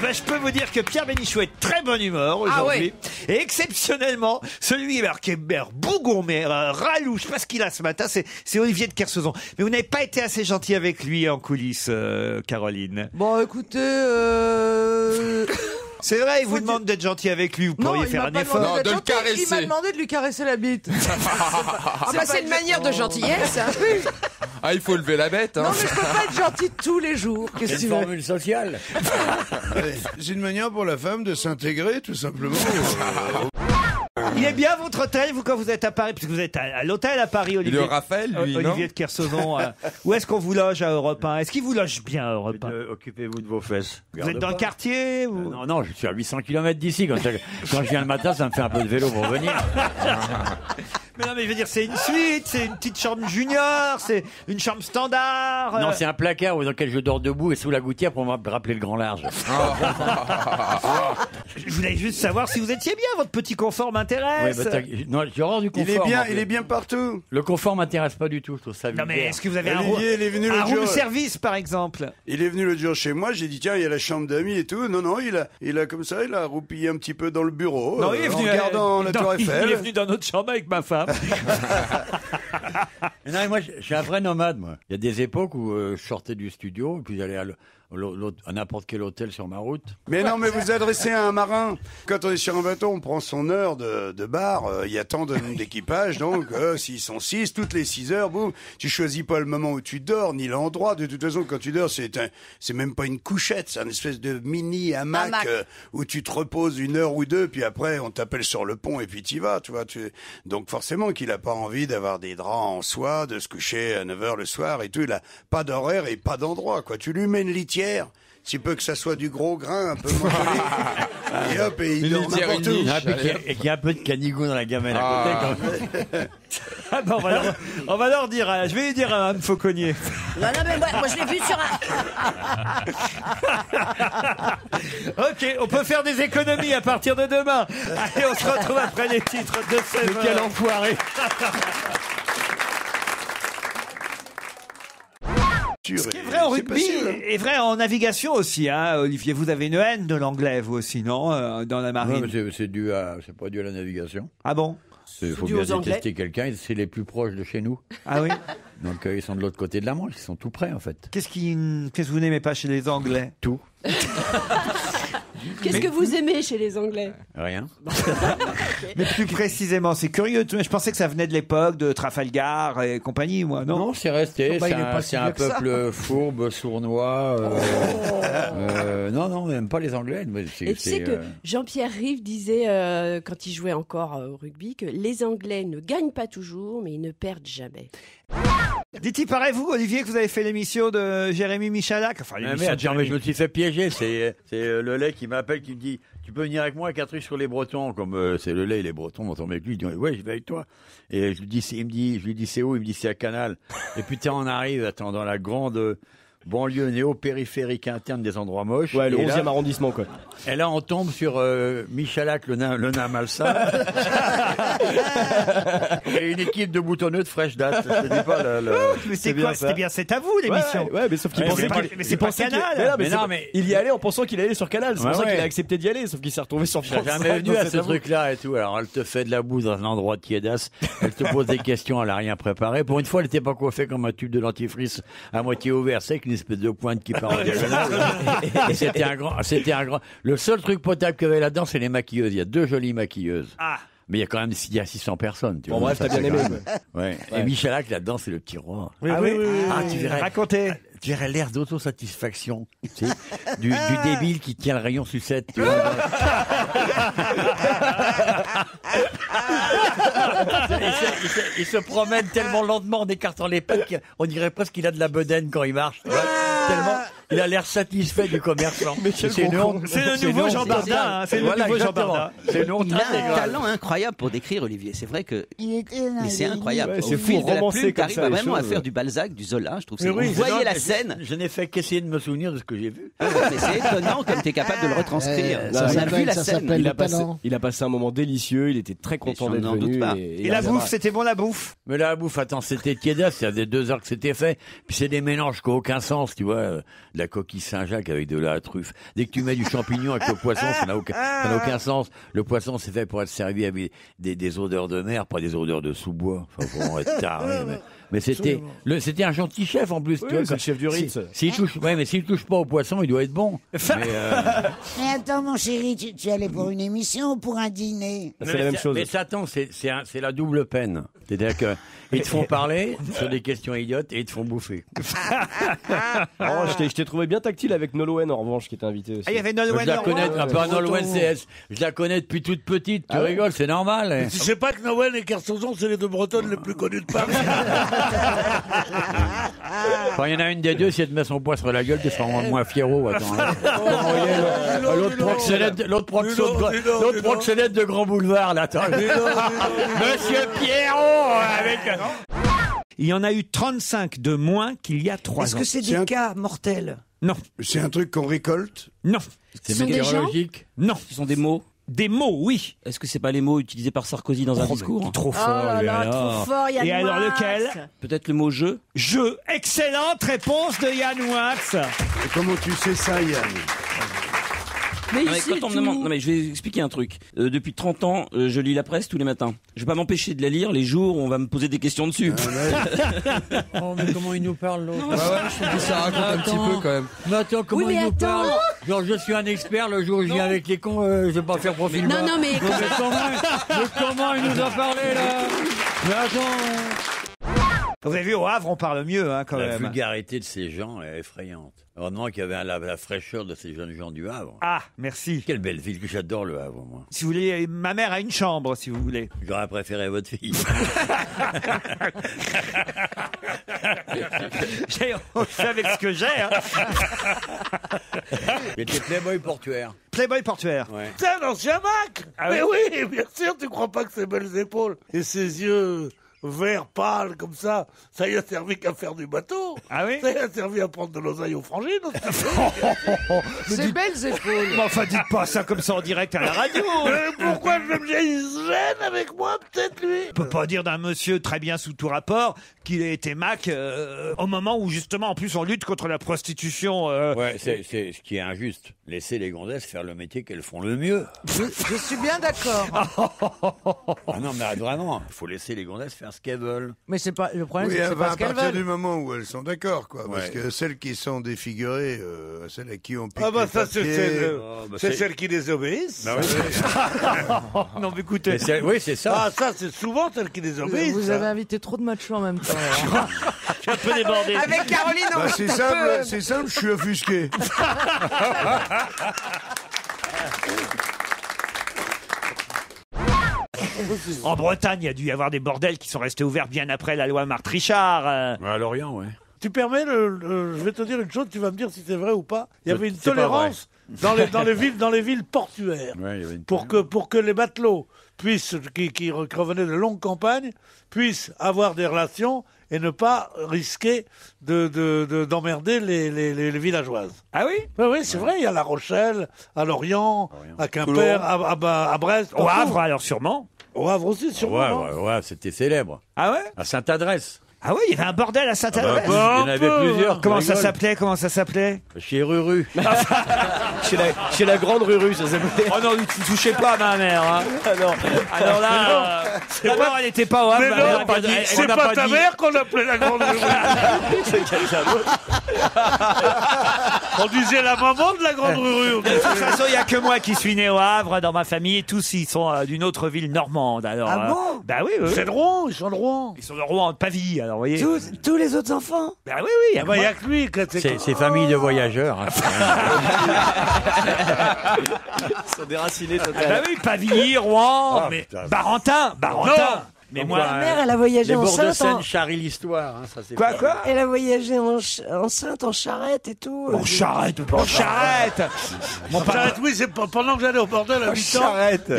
Ben, je peux vous dire que Pierre Bénichou est de très bonne humeur aujourd'hui. Et exceptionnellement, celui qui est bougon, mais ralou, je sais pas ce qu'il a ce matin, c'est Olivier de Kersauzon. Mais vous n'avez pas été assez gentil avec lui en coulisses, Caroline. Bon, écoutez, c'est vrai, il vous demande d'être gentil avec lui, vous pourriez faire un effort. Non, de le caresser. Il m'a demandé de lui caresser la bite. C'est une manière de gentillesse. Ah, il faut lever la bête. Hein. Non, mais je peux pas être gentil tous les jours. Qu'est-ce que tu veux ? Formule sociale. C'est une manière pour la femme de s'intégrer, tout simplement. Il est bien votre hôtel, vous, quand vous êtes à Paris, parce que vous êtes à l'hôtel à Paris, Olivier. Le Raphaël, lui, Olivier de Kersauzon. Où est-ce qu'on vous loge à Europe 1 ? Est-ce qu'il vous loge bien à Europe 1 ? Occupez-vous de vos fesses. Vous êtes dans le quartier ou... Non, je suis à 800 km d'ici. Quand je viens le matin, ça me fait un peu de vélo pour venir. Mais non, mais je veux dire, c'est une suite, c'est une petite chambre junior, c'est une chambre standard. Non, c'est un placard dans lequel je dors debout et sous la gouttière pour me rappeler le grand large. Je voulais juste savoir si vous étiez bien, votre petit confort m'intéresse. Non, j'ai horreur du confort. Il est bien partout. Le confort m'intéresse pas du tout, je trouve ça Non, mais vulgaire. est-ce que vous avez Olivier, il est venu un l'autre room jour. service, par exemple ? Il est venu l'autre jour chez moi, j'ai dit tiens, il y a la chambre d'amis et tout. Non, il a comme ça, il a roupillé un petit peu dans le bureau. Non, il est venu en regardant la Tour Eiffel. Il est venu dans notre chambre avec ma femme. Non, mais moi, je suis un vrai nomade, moi. Il y a des époques où je sortais du studio et puis j'allais à n'importe quel hôtel sur ma route. Mais non, mais vous adressez à un marin. Quand on est sur un bateau, on prend son heure de bar. Il y a tant d'équipage, donc s'ils sont 6, toutes les 6 heures, boum, tu choisis pas le moment où tu dors, ni l'endroit. De toute façon, quand tu dors, c'est même pas une couchette, c'est un espèce de mini hamac où tu te reposes 1 heure ou 2, puis après on t'appelle sur le pont et puis t'y vas, tu vois. Donc forcément qu'il a pas envie d'avoir des draps en soie, de se coucher à 9h le soir et tout. Il a pas d'horaire et pas d'endroit, quoi. Tu lui mets une litière. Si peu que ça soit du gros grain, un peu montelé. Et hop, et il dort n'importe où. Et qu'il y a un peu de canigou dans la gamelle à côté. Ah ben, on va leur dire, je vais lui dire à Anne Fauconnier. Non, mais moi je l'ai vu sur un... Ok, on peut faire des économies à partir de demain. Allez, on se retrouve après les titres de 16h. Quel enfoiré. Ce qui est vrai en rugby est vrai en navigation aussi, hein, Olivier. Vous avez une haine de l'anglais, vous aussi, non, dans la marine. Non, mais c'est pas dû à la navigation. Ah bon? Il faut bien détester quelqu'un, c'est les plus proches de chez nous. Ah oui? Donc ils sont de l'autre côté de la Manche, ils sont tout près en fait. Qu'est-ce que vous n'aimez pas chez les Anglais? Tout. Qu'est-ce que vous aimez chez les Anglais? Rien. Mais plus précisément, c'est curieux. Je pensais que ça venait de l'époque de Trafalgar et compagnie, moi, non? Non, c'est resté. C'est un peuple fourbe, sournois. Non, même pas les Anglais. Et tu sais que Jean-Pierre Rive disait, quand il jouait encore au rugby, que les Anglais ne gagnent pas toujours, mais ils ne perdent jamais. Dites-il, paraît-vous, Olivier, que vous avez fait l'émission de Jérémy Michalak? Enfin, mais je me suis fait piéger. C'est le lait qui m'appelle, qui me dit tu peux venir avec moi avec un truc sur les Bretons, comme c'est le lait et les Bretons, on m'entend avec lui. Je dis ouais, je vais avec toi. Et je lui dis c'est où? Il me dit c'est à Canal. Et putain, on arrive, dans la grande banlieue néo-périphérique interne des endroits moches. Ouais, le 11e arrondissement, quoi. Et là, on tombe sur Michalak, le nain malsain. Et une équipe de boutonneux de fraîche date. Je te dis pas mais c'est quoi? C'était bien, c'est à vous, l'émission. Ouais, mais sauf qu'il pensait mais c'est pas Canal. Mais il y allait en pensant qu'il allait sur Canal. C'est pour ça qu'il a accepté d'y aller, sauf qu'il s'est retrouvé sur France. Je suis jamais venu à ce truc-là et tout. Alors, elle te fait de la boue dans un endroit de tiédasse. Elle te pose des questions, elle a rien préparé. Pour une fois, elle était pas coiffée comme un tube de dentifrice à moitié ouvert. C'est une espèce de pointe qui part en diagonale. Et c'était un grand. Le seul truc potable qu'il y avait là-dedans, c'est les maquilleuses. Il y a 2 jolies maquilleuses. Ah. Mais il y a quand même 600 personnes. Tu vois, bref, t'as bien aimé. Ouais. Et Michalak, là-dedans, c'est le petit roi. Oui. Ah, tu verrais. Racontez. Tu verrais l'air d'autosatisfaction, tu sais, du débile qui tient le rayon sucette. Tu vois, il se promène tellement lentement en écartant les pattes qu'on dirait presque qu'il a de la bedaine quand il marche. Tellement il a l'air satisfait du commerçant. C'est le nouveau Jean Bardin. C'est le nouveau Jean Bardin. C'est une honte. Il a un talent incroyable pour décrire, Olivier. C'est vrai que. Mais c'est incroyable. Ouais, c'est Au fou, fil de la romancer plume, comme t'arrives ça, les vraiment à choses. faire du Balzac, du Zola. Je trouve. Vous voyez la scène. Je n'ai fait qu'essayer de me souvenir de ce que j'ai vu. Mais c'est étonnant comme t'es capable de le retranscrire. Ça On a vu la scène. Il a passé un moment délicieux. Il était très content d'être n'en doute venu. pas. Et la bouffe, c'était bon, la bouffe? Mais la bouffe, attends, c'était tiédasse, ça faisait 2 heures que c'était fait. Puis c'est des mélanges qui n'ont aucun sens, tu vois. De la coquille Saint-Jacques avec de la truffe. Dès que tu mets du champignon avec le poisson, ça n'a aucun sens. Le poisson, c'est fait pour être servi avec des odeurs de mer, pas des odeurs de sous-bois. Enfin, faut être taré, mais c'était un gentil chef en plus. Oui, tu vois, c'est le chef du Ritz. S'il touche pas au poisson, il doit être bon. Mais attends, mon chéri, tu allais pour une émission ou pour un dîner? C'est la même chose. Mais Satan, c'est la double peine. C'est-à-dire que ils te font parler sur des questions idiotes et ils te font bouffer. Oh, je t'ai trouvé bien tactile avec Nolwenn en revanche qui était invité aussi. Ah, il y avait Nolwenn. Je la connais, Nolwenn CS. Je la connais depuis toute petite. Tu rigoles, c'est normal. Hein. Tu sais pas que Nolwenn et Kersozon, c'est les deux Bretonnes les plus connues de Paris. Quand il y en a une des deux, si elle te met son poing sur la gueule, tu seras moins fiero. Attends. L'autre proxénète de Grand Boulevard, là. Attends. Monsieur Pierrot, avec... Il y en a eu 35 de moins qu'il y a 3 ans. Est-ce que c'est des cas mortels? Non. C'est un truc qu'on récolte? Non. C'est météorologique? Non. Ce sont des mots. Des mots, oui. Est-ce que c'est pas les mots utilisés par Sarkozy dans un discours? Trop fort, Oh là là, trop fort, Yann Et alors Moix. lequel? Peut-être le mot jeu? Jeu. Excellente réponse de Yann Wax. Et comment tu sais ça, Yann? Mais Non, mais ici, quand on me demande, non mais je vais expliquer un truc. Depuis 30 ans, je lis la presse tous les matins. Je vais pas m'empêcher de la lire les jours où on va me poser des questions dessus. Oh, mais comment il nous parle, l'autre? Ouais, je trouve que ça raconte un petit peu quand même. Mais attends, comment Oui, mais il nous attends. parle? Genre, je suis un expert, le jour où je viens avec les cons, je vais pas faire profil bas. Non, mais comment il nous a parlé, là? Mais attends. Vous avez vu, au Havre, on parle mieux, hein, quand La même. vulgarité de ces gens est effrayante. Heureusement qu'il y avait la fraîcheur de ces jeunes gens du Havre. Ah, merci. Quelle belle ville, que j'adore le Havre, moi. Si vous voulez, ma mère a une chambre, si vous voulez. J'aurais préféré votre fille. On fait avec ce que j'ai, hein. J'étais playboy portuaire. Playboy portuaire. Ouais. C'est un ancien Mac. Ah Mais oui oui, bien sûr, tu crois pas que ses belles épaules et ses yeux verts pâles comme ça y a servi qu'à faire du bateau. Ah oui? Ça y a servi à prendre de l'oseille aux frangines. Ces belles épaules. Mais enfin, dites pas ça comme ça en direct à la radio. Pourquoi je me gêne avec moi, peut-être lui? On peut pas dire d'un monsieur très bien sous tout rapport qu'il a été Mac au moment où justement en plus on lutte contre la prostitution. Ouais, c'est ce qui est injuste. Laissez les gondesses faire le métier qu'elles font le mieux. Je suis bien d'accord. Ah non, mais vraiment, il faut laisser les gondesses faire ce qu'elles veulent. Mais c'est pas le problème, Oui, c'est que c'est pas à ce qu'elles partir veulent. du moment où elles sont d'accord, quoi. Parce Ouais. que celles qui sont défigurées, celles à qui on pique Ah bah les ça papiers, c'est celles qui désobéissent. Bah oui. Non mais écoutez, Oui, c'est ça. Ah ça c'est souvent celles qui désobéissent. Vous ça. avez invité trop de machos en même temps. je suis un peu débordé. Avec Caroline, on Bah, c'est simple, je suis offusqué. En Bretagne, il y a dû y avoir des bordels qui sont restés ouverts bien après la loi Marthe-Richard. À Lorient, ouais. Tu permets, je vais te dire une chose, tu vas me dire si c'est vrai ou pas. Il y avait une C'est pas tolérance dans les villes portuaires Ouais, il y avait une... pour que les matelots puissent, qui revenaient de longues campagnes, puissent avoir des relations et ne pas risquer d'emmerder les villageoises. Ah oui? Oui, c'est vrai, il y a La Rochelle, à Lorient, à Quimper, à Brest. Au Havre alors sûrement. Au Havre aussi, sûrement. Ouais, c'était célèbre. Ah ouais? À Sainte-Adresse. Ah oui, il y avait un bordel à Sainte-Adresse. Il y en avait plusieurs. Comment tu ça rigoles. s'appelait? Chez Ruru. Chez la grande Ruru, ça s'appelait. Oh non, tu touchez pas à ma mère. Hein. Alors là, d'abord elle n'était pas au Havre. Mais ma mère non, a pas dit- elle c'est n'a pas ta dit- mère qu'on appelait la grande rue. On disait la maman de la grande rue. De toute façon, il n'y a que moi qui suis né au Havre dans ma famille. Tous, ils sont d'une autre ville normande. Alors, Ah bon? Bah oui, oui. C'est de Rouen, ils sont de Rouen. Ils sont de Rouen, de Pavie, alors vous voyez. Tous les autres enfants. Bah oui, oui. Ah bah, il n'y a que lui. C'est famille de voyageurs. Hein. Ils sont déracinés Bah totalement. oui, Pavie, Rouen, Ah, mais putain. Barentin. Mais moi, Ma mère, elle a voyagé Les bords de enceinte. Seine charrient l'histoire. Hein, ça, c'est quoi, pas- quoi? Elle a voyagé enceinte en charrette et tout. On charrette. Mon papa, Charrette, oui, c'est pendant que j'allais au bordel à 8 ans. Charrette.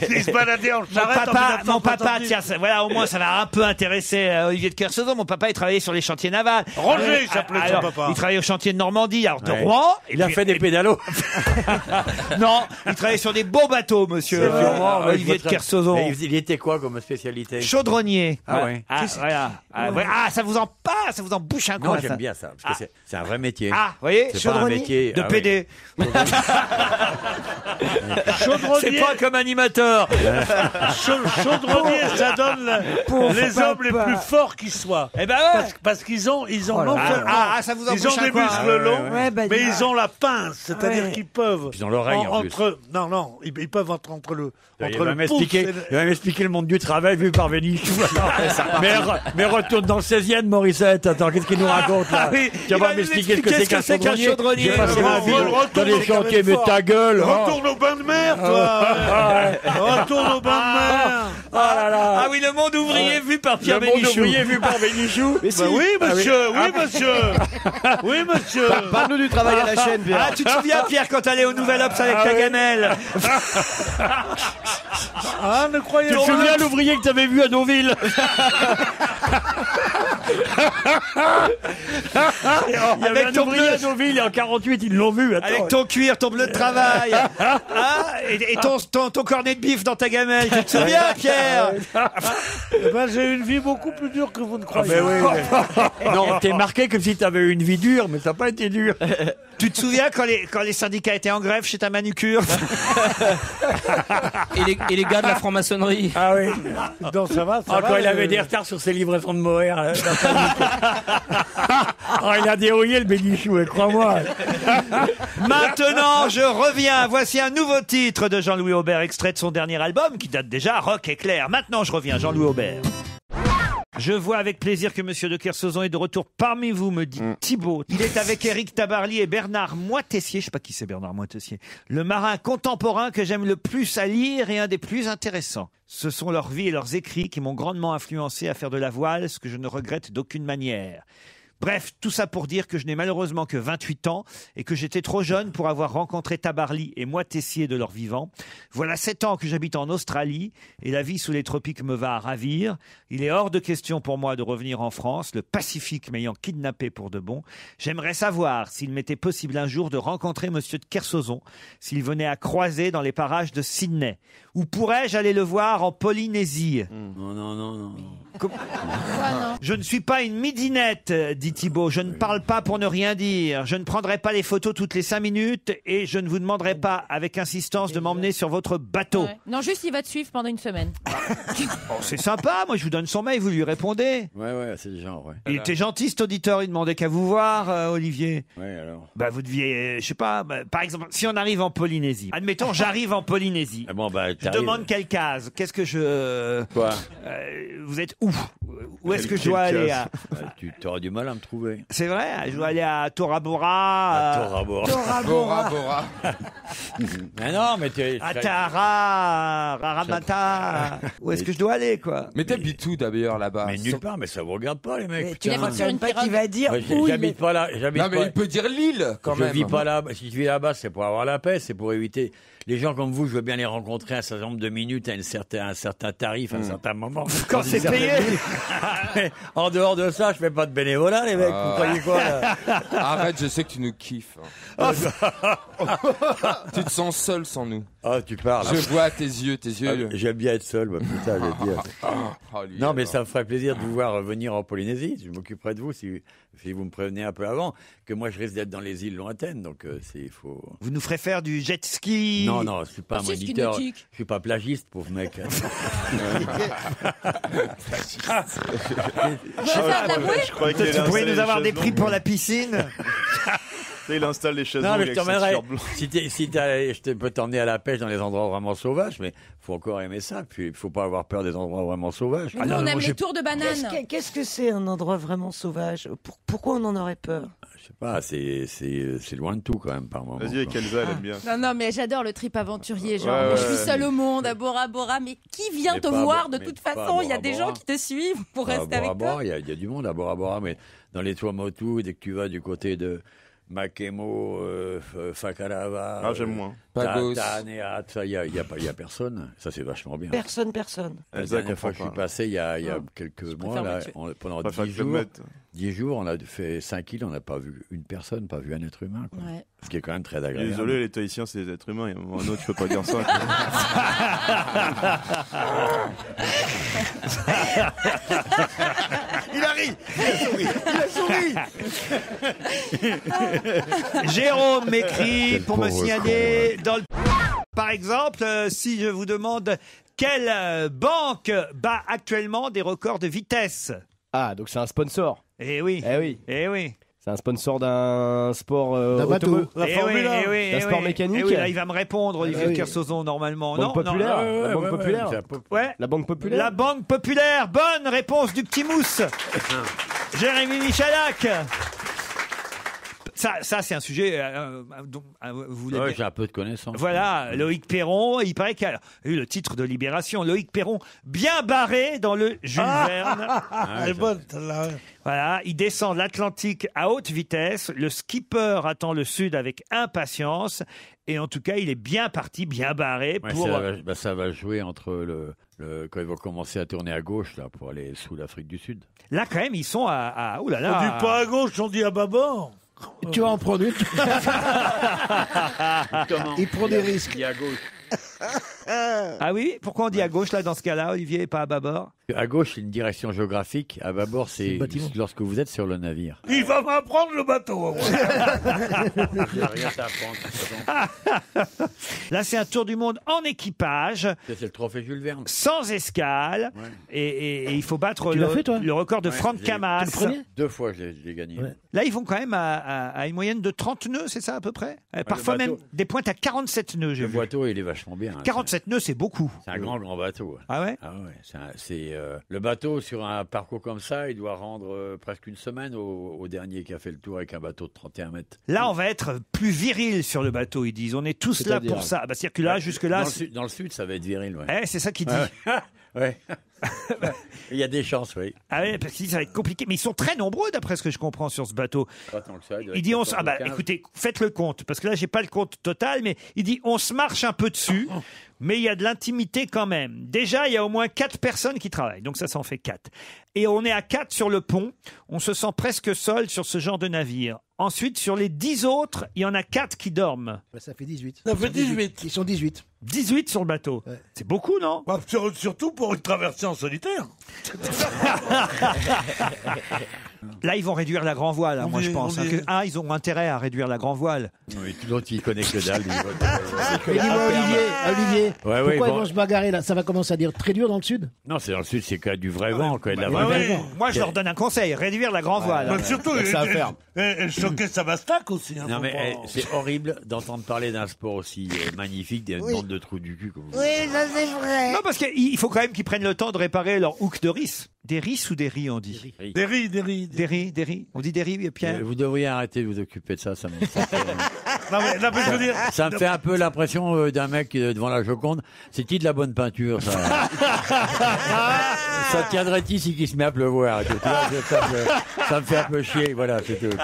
Il se baladait en charrette. mon papa, tiens, voilà, au moins ça va un peu intéresser Olivier de Kersauzon. Mon papa, il travaillait sur les chantiers navals. Roger, il s'appelait son Alors, papa. Il travaillait au chantier de Normandie, alors de Ouais. Rouen. Il a fait des pédalos. Non, il travaillait sur des beaux bateaux, monsieur Sûrement, ouais, Olivier je de vois très- Kersauzon. Mais il était quoi comme spécialité? Chaudronnier. Ah ouais. Voilà. Ça vous en bouche un coin. Non, j'aime bien ça, parce que c'est un vrai métier. Ah, vous voyez, c'est pas un métier de PD. C'est pas comme animateur. Chaudronnier, ça donne les hommes les plus forts qui soient. Eh ben ouais. Parce qu'ils ont non là. seulement Ça vous en ils ont bouche un des coin, muscles longs, bah, mais ils ont la pince, c'est-à-dire qu'ils peuvent. Ils ont l'oreille en plus. Non, ils peuvent entre le Il va pouce et le- m'expliquer le monde du travail vu par Bénichou. mais retourne dans le 16e, Morissette. Attends, qu'est-ce qu'il nous raconte là? Tu vas m'expliquer ce que c'est qu'un chaudronnier. J'ai passé ma vie dans les chantiers, mais ta gueule. Retourne au bain de mer, toi. Retourne au bain de mer. Oh là là. Ah oui, le monde ouvrier vu par Pierre Le monde Bénichou. ouvrier vu par Bénichou. Bah oui, monsieur. Oui, monsieur. Oui, monsieur. Parle-nous du travail à la chaîne, Pierre. Ah, tu te souviens, Pierre, quand t'allais au Nouvel Obs avec ta gamelle? Ah, ne croyez Tu te pas. souviens l'ouvrier que t'avais vu à Deauville? Il y avait Avec un ton ouvrier à bleu. Deauville et en 48 ils l'ont vu. Attends. Avec ton cuir, ton bleu de travail. Et ton cornet de bif dans ta gamelle. Tu te souviens, Pierre? Eh ben, j'ai une vie beaucoup plus dure que vous ne croyez. Non, t'es marqué comme si t'avais eu une vie dure, mais ça n'a pas été dur. Tu te souviens quand les syndicats étaient en grève chez ta manucure? Et les gars de la franc-maçonnerie. Ah oui. Non, ça va. Quand il avait des retards sur ses livraisons de Moher. Il a dérouillé le Bénichou, crois-moi. Maintenant, je reviens. Voici un nouveau titre de Jean-Louis Aubert, extrait de son dernier album, qui date déjà, Rock éclair. Maintenant, je reviens, Jean-Louis Aubert. Je vois avec plaisir que Monsieur de Kersauzon est de retour parmi vous, me dit Thibault. Il est avec Éric Tabarly et Bernard Moitessier. Je sais pas qui c'est Bernard Moitessier. Le marin contemporain que j'aime le plus à lire et un des plus intéressants. Ce sont leurs vies et leurs écrits qui m'ont grandement influencé à faire de la voile, ce que je ne regrette d'aucune manière. Bref, tout ça pour dire que je n'ai malheureusement que 28 ans et que j'étais trop jeune pour avoir rencontré Tabarly et Moitessier de leur vivant. Voilà 7 ans que j'habite en Australie et la vie sous les tropiques me va à ravir. Il est hors de question pour moi de revenir en France, le Pacifique m'ayant kidnappé pour de bon. J'aimerais savoir s'il m'était possible un jour de rencontrer Monsieur de Kersauzon, s'il venait à croiser dans les parages de Sydney. Ou pourrais-je aller le voir en Polynésie? Non. Je ne suis pas une midinette, dit Thibault. Je ne parle pas pour ne rien dire. Je ne prendrai pas les photos toutes les 5 minutes et je ne vous demanderai pas avec insistance de m'emmener sur votre bateau. Ouais. Non, juste il va te suivre pendant une semaine. Oh, c'est sympa, moi je vous donne son mail, vous lui répondez. Ouais, c'est le genre, ouais. Il était gentil cet auditeur, il demandait qu'à vous voir, Olivier. Ouais, alors. Bah vous deviez, je sais pas, par exemple, si on arrive en Polynésie, admettons j'arrive en Polynésie. Ah bon, bah, Je demande quelle case. Qu'est-ce que je... Quoi vous êtes où? Où est-ce que je dois aller à... Tu auras du mal à me trouver. C'est vrai, je dois aller à Tora Bora. Bora Bora. Mais non, mais tu À Tara, Raramata. Où est-ce que je dois aller, quoi? Mais t'habites où d'ailleurs là-bas? Mais nulle part, mais ça vous regarde pas les mecs. Mais tu putain. ne pas qui va dire Ouais, où il j'habite est. pas là. Non mais il peut dire Lille quand Je même. vis pas là. Si je vis là-bas, c'est pour avoir la paix, c'est pour éviter. Les gens comme vous, je veux bien les rencontrer un certain nombre de minutes à un certain tarif, à un certain moment. Quand c'est payé. En dehors de ça, je fais pas de bénévolat, les mecs. Vous croyez quoi là? Arrête, je sais que tu nous kiffes. Tu te sens seul sans nous. Oh, tu parles. Je vois tes yeux. J'aime bien être seul, moi, putain, je vais dire. Oh, lui, Non, mais alors. ça me ferait plaisir de vous voir venir en Polynésie. Je m'occuperai de vous si vous me prévenez un peu avant. Que moi, je risque d'être dans les îles lointaines, donc il faut. Vous nous ferez faire du jet ski. Non, je suis pas un si, ski moniteur. nautique. Je suis pas plagiste, pauvre mec. On va faire de la bouée. Je croyais qu'il Tu allait pourrais installer nous avoir les des chaises prix longues. pour la piscine. Il installe les chaises Non, longues mais je avec sa t'emmènerai. t-shirt blanc. Je peux t'emmener à la pêche dans les endroits vraiment sauvages, mais faut encore aimer ça. Puis il faut pas avoir peur des endroits vraiment sauvages. Mais nous, on aime les tours de banane. Qu'est-ce que c'est un endroit vraiment sauvage? Pourquoi on en aurait peur? Je sais pas, c'est loin de tout quand même par moment. Vas-y, avec Elsa, elle aime bien. Non, mais j'adore le trip aventurier. Genre, Ouais, moi, je ouais. suis seule au monde à Bora Bora, mais qui vient Mais te pas voir Bora- de mais toute pas façon? Il y a Bora des Bora. gens qui te suivent pour À rester avec Bora Bora, toi. il y a du monde à Bora Bora, mais dans les Tuamotu, dès que tu vas du côté de Makemo, Fakarava, J'aime moins. Pagos. Taneat, il y a personne. Ça, c'est vachement bien. Personne. La Elsa dernière fois comprend que je suis pas. passé, il y a quelques mois, préfère là, Mathieu. pendant Préfère 10 que je le jours, mette. 10 jours, on a fait 5 îles, on n'a pas vu une personne, pas vu un être humain. Quoi. Ouais. Ce qui est quand même très agréable. Désolé, les Tahitiens, c'est des êtres humains. Il y a un moment ou un autre, je peux pas dire ça. Il a ri, il a souri. Jérôme m'écrit pour me signaler dans le... Par exemple, si je vous demande quelle banque bat actuellement des records de vitesse. Ah, donc c'est un sponsor. Eh oui. Eh oui. Eh oui. C'est un sponsor d'un sport D'un bateau. automobile. La Formule 1. D'un sport mécanique. Eh oui, là, il va me répondre, Olivier oui. Kersauzon, normalement. Banque populaire. La banque populaire. Ouais. La banque populaire. La banque populaire. Bonne réponse du petit mousse. Jérémy Michalak. Ça c'est un sujet dont vous voulez bien... J'ai un peu de connaissance. Voilà, Loïc Perron, il paraît qu'il a eu le titre de Libération. Loïc Perron, bien barré dans le Jules Verne. Elle est bonne, celle-là. Voilà, il descend l'Atlantique à haute vitesse. Le skipper attend le sud avec impatience. Et en tout cas, il est bien parti, bien barré pour... Ça va jouer entre quand ils vont commencer à tourner à gauche là, pour aller sous l'Afrique du Sud. Là, quand même, ils sont à... Ouh là là. On dit pas à gauche, on dit à bâbord. Tu vas en prendre une. Il prend des risques. Il est à gauche. Ah oui? Pourquoi on dit à gauche, là, dans ce cas-là, Olivier, et pas à bâbord? À gauche, c'est une direction géographique. À bâbord, c'est lorsque vous êtes sur le navire. Il va m'apprendre le bateau. Rien à apprendre. Là, c'est un tour du monde en équipage. C'est le trophée Jules Verne. Sans escale. Ouais. Et il faut battre Tu l'as fait, toi le record de Franck Camas. Tu le prenais 2 fois, je l'ai gagné. Ouais. Là, ils vont quand même à une moyenne de 30 nœuds, c'est ça à peu près? Parfois le même bateau. des pointes à 47 nœuds, j'ai Le vu. bateau, il est vachement bien. Hein. 47 nœuds, c'est beaucoup. C'est un grand bateau. Ah ouais? Ah ouais. Le bateau, sur un parcours comme ça, il doit rendre presque une semaine au dernier qui a fait le tour avec un bateau de 31 mètres. Là, on va être plus viril sur le bateau, ils disent. On est tous là pour ça. Bah, c'est-à-dire que là, jusque-là... Dans le sud, ça va être viril. Ouais. C'est ça qu'il dit. Ouais. Il y a des chances, oui. Ah oui, parce que ça va être compliqué. Mais ils sont très nombreux, d'après ce que je comprends, sur ce bateau. Pas tant que ça, Il dit, écoutez, faites le compte, parce que là, j'ai pas le compte total, mais il dit, on se marche un peu dessus, mais il y a de l'intimité quand même. Déjà, il y a au moins 4 personnes qui travaillent, donc ça en fait 4. Et on est à 4 sur le pont, on se sent presque seul sur ce genre de navire. Ensuite, sur les 10 autres, il y en a 4 qui dorment. Bah, ça fait 18. Ça fait 18. Ils sont 18. 18 sur le bateau. Ouais. C'est beaucoup, non? Bah, surtout pour une traversée en solitaire. Là, ils vont réduire la grand voile, moi, je pense. Ils ont intérêt à réduire la grand voile. Oui, l'autre, il connaît que dalle. Mais dis-moi, Olivier, pourquoi ils vont se bagarrer là? Ça va commencer à dire très dur dans le sud? Non, c'est dans le sud, c'est quand du vrai vent, quand il y a de la vraie vent. Moi, je leur donne un conseil, réduire la grand voile. Mais surtout, choquer Savastac aussi. Non, mais c'est horrible d'entendre parler d'un sport aussi magnifique, des bandes de trous du cul. Oui, ça c'est vrai. Non, parce qu'il faut quand même qu'ils prennent le temps de réparer leur hook de riz. Des riz ou des riz, on dit? Des riz. On dit des riz, Pierre? Vous devriez arrêter de vous occuper de ça. Ça me ça me fait un peu l'impression d'un mec devant la Joconde. C'est qui de la bonne peinture, ça? Ça tiendrait-il si qu'il se met à pleuvoir? Ça me fait un peu chier, voilà, c'est tout.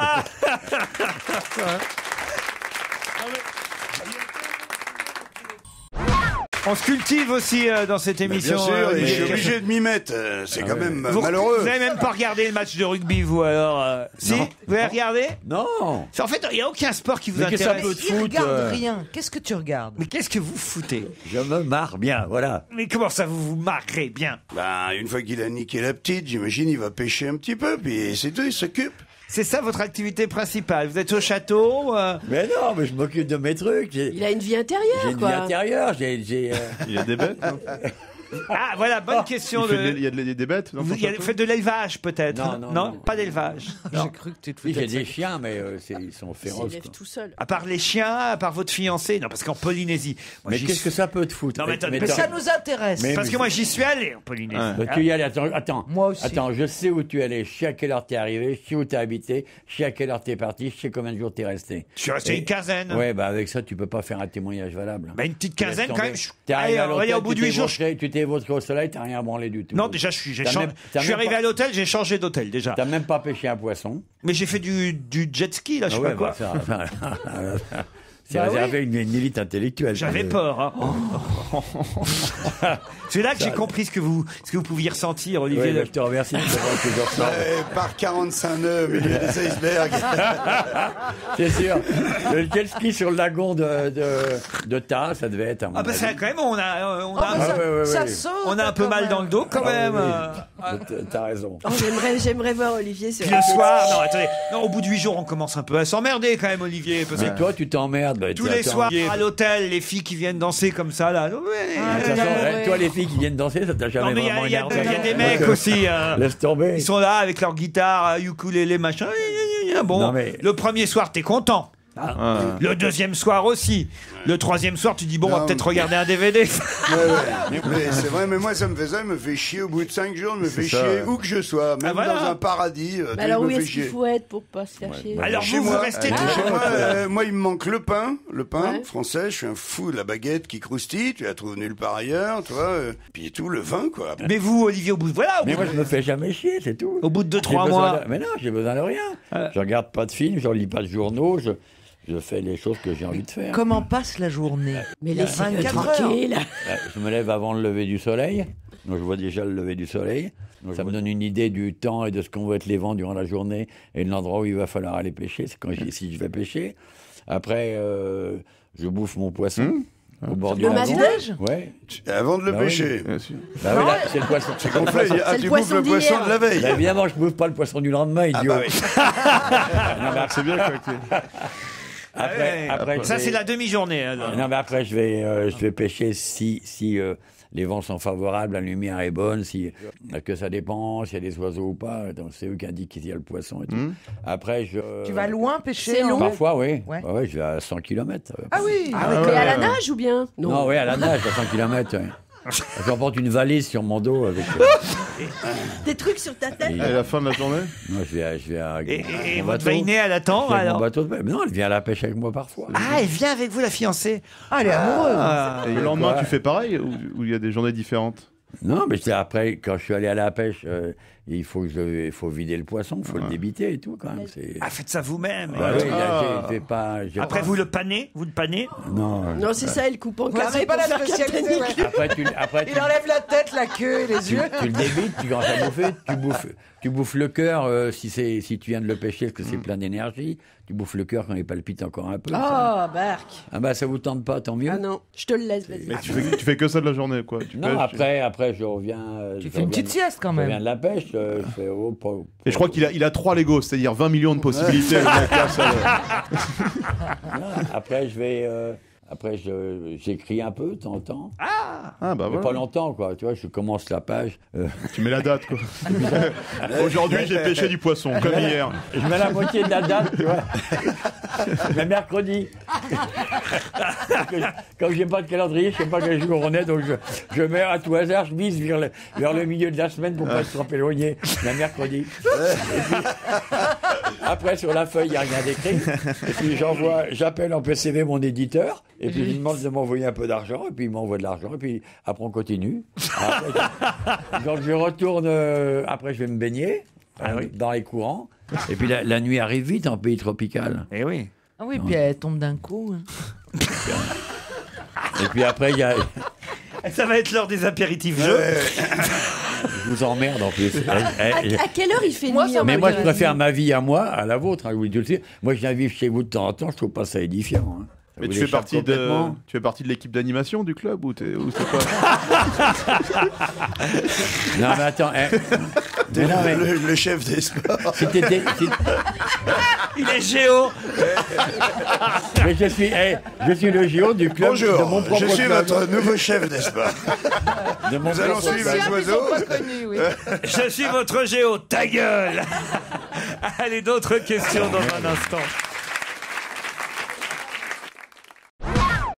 On se cultive aussi dans cette émission. Bien sûr, et je suis obligé de m'y mettre. C'est quand même malheureux. Vous n'avez même pas regardé le match de rugby, vous, alors Si? Vous avez regardé? Non. En fait, il n'y a aucun sport qui vous Mais intéresse. Tu regardes rien. Qu'est-ce que tu regardes? Mais qu'est-ce que vous foutez? Je me marre bien, voilà. Mais comment ça, vous marrez bien? Une fois qu'il a niqué la petite, j'imagine, il va pêcher un petit peu, puis c'est tout, il s'occupe. C'est ça votre activité principale? Vous êtes au château? Mais non, mais je m'occupe de mes trucs. Il a une vie intérieure, J'ai une vie intérieure. Il y a des bêtes, non? Ah, voilà, bonne question. Il y a des bêtes dans Vous faites de l'élevage, peut-être? Non, pas d'élevage. J'ai cru que tu te foutais. J'ai des chiens, mais ils sont féroces. Il tout seul. À part les chiens, à part votre fiancé? Non, parce qu'en Polynésie... Mais qu'est-ce que ça peut te foutre? Non, mais ça nous intéresse. Parce que moi, j'y suis allé en Polynésie. Tu y allais, attends. Moi aussi. Attends, je sais où tu es allé, je sais à quelle heure t'es arrivé, je sais où t'es habité, je sais à quelle heure t'es parti, je sais combien de jours t'es resté. Je suis resté une quinzaine. Ouais, avec ça, tu peux pas faire un témoignage valable. Une petite quinzaine, quand même. T'es arrivé à l'hôtel, au bout de 8 jours. Tu t'es évoqué au soleil, t'as rien branlé du tout. Non, déjà, je suis arrivé à l'hôtel, j'ai changé d'hôtel, déjà. T'as même pas pêché un poisson. Mais j'ai fait du jet ski, là, je sais pas quoi. C'est réservé à une élite intellectuelle. J'avais peur. Hein. C'est là que j'ai compris ce que vous pouviez ressentir, Olivier. Oui, je te remercie. Par 45 nœuds, milieu des icebergs. C'est sûr. Le jet ski sur le lagon de Tas, ça devait être. Ah bah ça quand même, on a saute, un peu mal dans le dos quand même. T'as raison. Oh, j'aimerais voir Olivier sur Puis le soir, non attendez, au bout de 8 jours, on commence un peu à s'emmerder quand même, Olivier. Parce Mais que toi, tu t'emmerdes. Bah, tous les soirs à l'hôtel, les filles qui viennent danser comme ça là. Toi, les filles qui viennent danser, ça t'a jamais vraiment il y a énervé. des mecs aussi. Laisse tomber. Ils sont là avec leur guitare, ukulélé, machin. Bon, Non, mais- le premier soir, t'es content. Le deuxième soir aussi. Le troisième soir, tu dis bon, on va peut-être regarder un DVD. Mais c'est vrai, mais moi ça me fait chier au bout de 5 jours, je me fais chier où que je sois, même voilà. dans un paradis. Mais alors je où me fais est-ce qu'il chier. faut être pour pas se faire chier? Alors Chez vous moi, restez chez toujours. moi, il me manque le pain français. Je suis un fou de la baguette qui croustille. Tu la trouves nulle part ailleurs, tu vois. Puis tout le vin, quoi. Mais vous, Olivier, au bout de Mais moi, je me fais jamais chier, c'est tout. Au bout de 2-3 J'ai mois. besoin Mais non, j'ai besoin de rien. Je regarde pas de films, je lis pas de journaux, je fais les choses que j'ai envie de faire. Comment passe la journée? Mais laissez-le 24 tranquille. Je me lève avant le lever du soleil, donc je vois déjà le lever du soleil. Donc ça me donne une idée du temps et de ce qu'on va être les vents durant la journée et de l'endroit où il va falloir aller pêcher, c'est si je vais pêcher. Après, je bouffe mon poisson. Au bord du Le lagon. matin? Ouais. Avant de le Bah pêcher. Bah oui, là, c'est le poisson. C'est complet. Tu bouffes le poisson de la veille. Bah, évidemment, je bouffe pas le poisson du lendemain, idiot. bah oui. C'est bien correcté. Après, Ça, je c'est vais- la demi-journée. alors. Non, mais après, je vais pêcher si les vents sont favorables, la lumière est bonne, que ça dépend, s'il y a des oiseaux ou pas. Donc, c'est eux qui indiquent qu'il y a le poisson et tout. Après, Tu vas loin pêcher? C'est long. Parfois, oui. Ouais. Ouais, je vais à 100 km. Ah oui. Mais à la nage ou bien? Non, oui, à la nage, à 100 km. J'emporte une valise sur mon dos avec. Des trucs sur ta tête? Et à la fin de la journée Non, je vais à. Et mon votre bateau. vainée, elle attend Je vais avec alors. mon bateau de pêche. Mais non, elle vient à la pêche avec moi parfois. Ah, elle vient avec vous, la fiancée. Ah, elle est amoureuse. Et le lendemain, quoi tu fais pareil ou il y a des journées différentes? Non, mais c'est après, quand je suis allé à la pêche, il faut vider le poisson, il faut le débiter et tout, quand même. Ah, faites ça vous-même. Bah oui, là, j'ai pas. Après, vous le panez? Vous le panez? Non. Non, c'est ça, il coupe en Ouais, carré c'est pas pour la faire spécialité. Captain Ouais. Après, Il enlève la tête, la queue et les tu yeux. le débites, tu commences à bouffer, tu bouffes le cœur si tu viens de le pêcher parce que c'est plein d'énergie. Tu bouffes le cœur quand il palpite encore un peu. Oh, Bark. Ah bah ça vous tente pas, tant mieux. Ah non, je te le laisse, vas-y. Mais tu fais que ça de la journée, quoi. Tu Non, pêches. après je reviens. Tu fais une petite sieste quand Je reviens même. de la pêche, je fais Et je crois qu'il a 3 Legos, c'est-à-dire 20 millions de possibilités. le mec, là, ça, Après je vais. Après, j'écris un peu de temps en temps. Ah, bah Mais voilà. pas longtemps, quoi. Tu vois, je commence la page. Tu mets la date, quoi. Aujourd'hui, j'ai pêché du poisson, comme hier. Je mets la moitié de la date, tu vois. Mais mercredi. Comme j'ai pas de calendrier, je sais pas quel jour on est, donc je mets à tout hasard, je vise vers le milieu de la semaine pour pas être trop éloigné. Mais mercredi. Et puis, après, sur la feuille, il n'y a rien d'écrit. Et puis j'appelle en PCV mon éditeur. Et puis je lui demande de m'envoyer un peu d'argent, et puis il m'envoie de l'argent, et puis après on continue. Après, quand je retourne, après je vais me baigner dans les courants, et puis la nuit arrive vite en pays tropical. Eh oui. Ah oui, puis elle tombe d'un coup. hein. Et puis après il y a... Ça va être l'heure des apéritifs jeux. Je vous emmerde en plus. À quelle heure il fait Moi, nuit ça en Mais moi je Bulgarie? préfère ma vie à moi, à la vôtre, hein, je vous le dis tout de suite. Moi je viens vivre chez vous de temps en temps, je trouve pas ça édifiant. Hein. Ça Mais vous tu fais échappe complètement. de l'équipe d'animation du club ou c'est quoi? Non mais attends, T'es le chef des sports. si t'étais... Il est géo. Mais je suis le géo du club de mon Bonjour, propre je suis club. votre nouveau chef des sports. De mon Nous allons propre suivre club. les oiseaux. Pas connu, oui. Je suis votre géo. Ta gueule. Allez, d'autres questions dans un instant.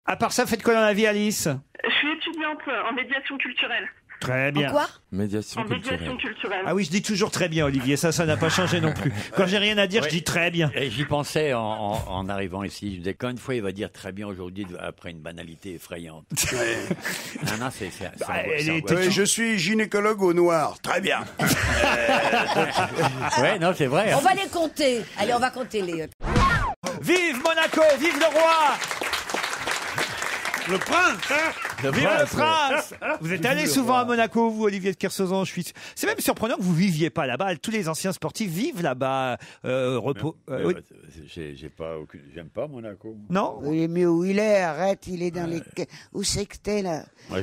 À part ça, faites quoi dans la vie, Alice? Je suis étudiante en médiation culturelle. Très bien. En quoi? Médiation En médiation culturelle. culturelle. Ah oui, je dis toujours très bien, Olivier. Ça n'a pas changé non plus. Quand j'ai rien à dire, je dis très bien. Et j'y pensais en arrivant ici. Je disais, quand une fois, il va dire très bien aujourd'hui après une banalité effrayante. Non, c'est Oui, je suis gynécologue au noir. Très bien. Ouais, non, c'est vrai. On va les compter. Allez, on va compter les. Vive Monaco, vive le roi! Le prince, hein. Vive le prince. Vous êtes allé souvent à Monaco, vous, Olivier de Kersauzon, je suis. C'est même surprenant que vous viviez pas là-bas. Tous les anciens sportifs vivent là-bas. Repos. Oui. J'aime pas Monaco. Non. Il est mieux où il est, arrête, il est dans les... Où c'est que t'es, là? Moi,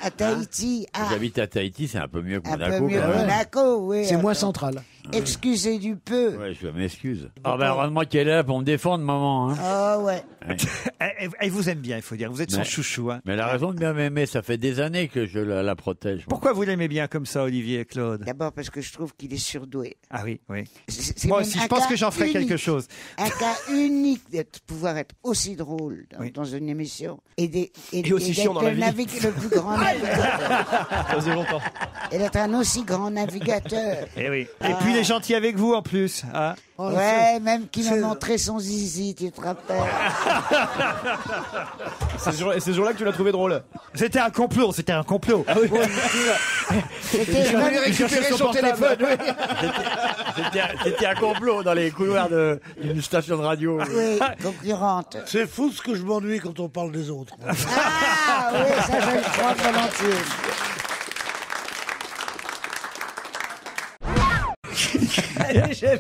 À Tahiti. Ah, J'habite à Tahiti, c'est un peu mieux que un Monaco. peu mieux quand que même. Monaco, oui. C'est moins attends. central. Excusez du peu. Ouais, je m'excuse. Ah ben, heureusement qu'elle est là pour me défendre, maman. Hein. Ah ouais. Elle vous aime bien, il faut dire. Vous êtes son Mais- chouchou. Hein. Mais elle a raison de bien m'aimer, ça fait des années que je la protège. moi. Pourquoi vous l'aimez bien comme ça, Olivier et Claude? D'abord parce que je trouve qu'il est surdoué. Ah oui, oui. C'est Moi même aussi, un je pense cas que j'en ferai unique. quelque chose. Un cas unique de pouvoir être aussi drôle dans une émission et aussi chiant dans la vie. le plus grand navigateur. Ça faisait longtemps. Et d'être un aussi grand navigateur. Et oui. Et puis il est gentil avec vous en plus. Hein. Ouais, même qui m'a montré son zizi, tu te rappelles. C'est ce jour-là que tu l'as trouvé drôle. C'était un complot, c'était un complot. Ah oui. C'était Je voulais récupérer son téléphone. C'était un complot dans les couloirs d'une station de radio. Oui, concurrente. C'est fou ce que je m'ennuie quand on parle des autres. Ah oui, ça je le crois volontiers.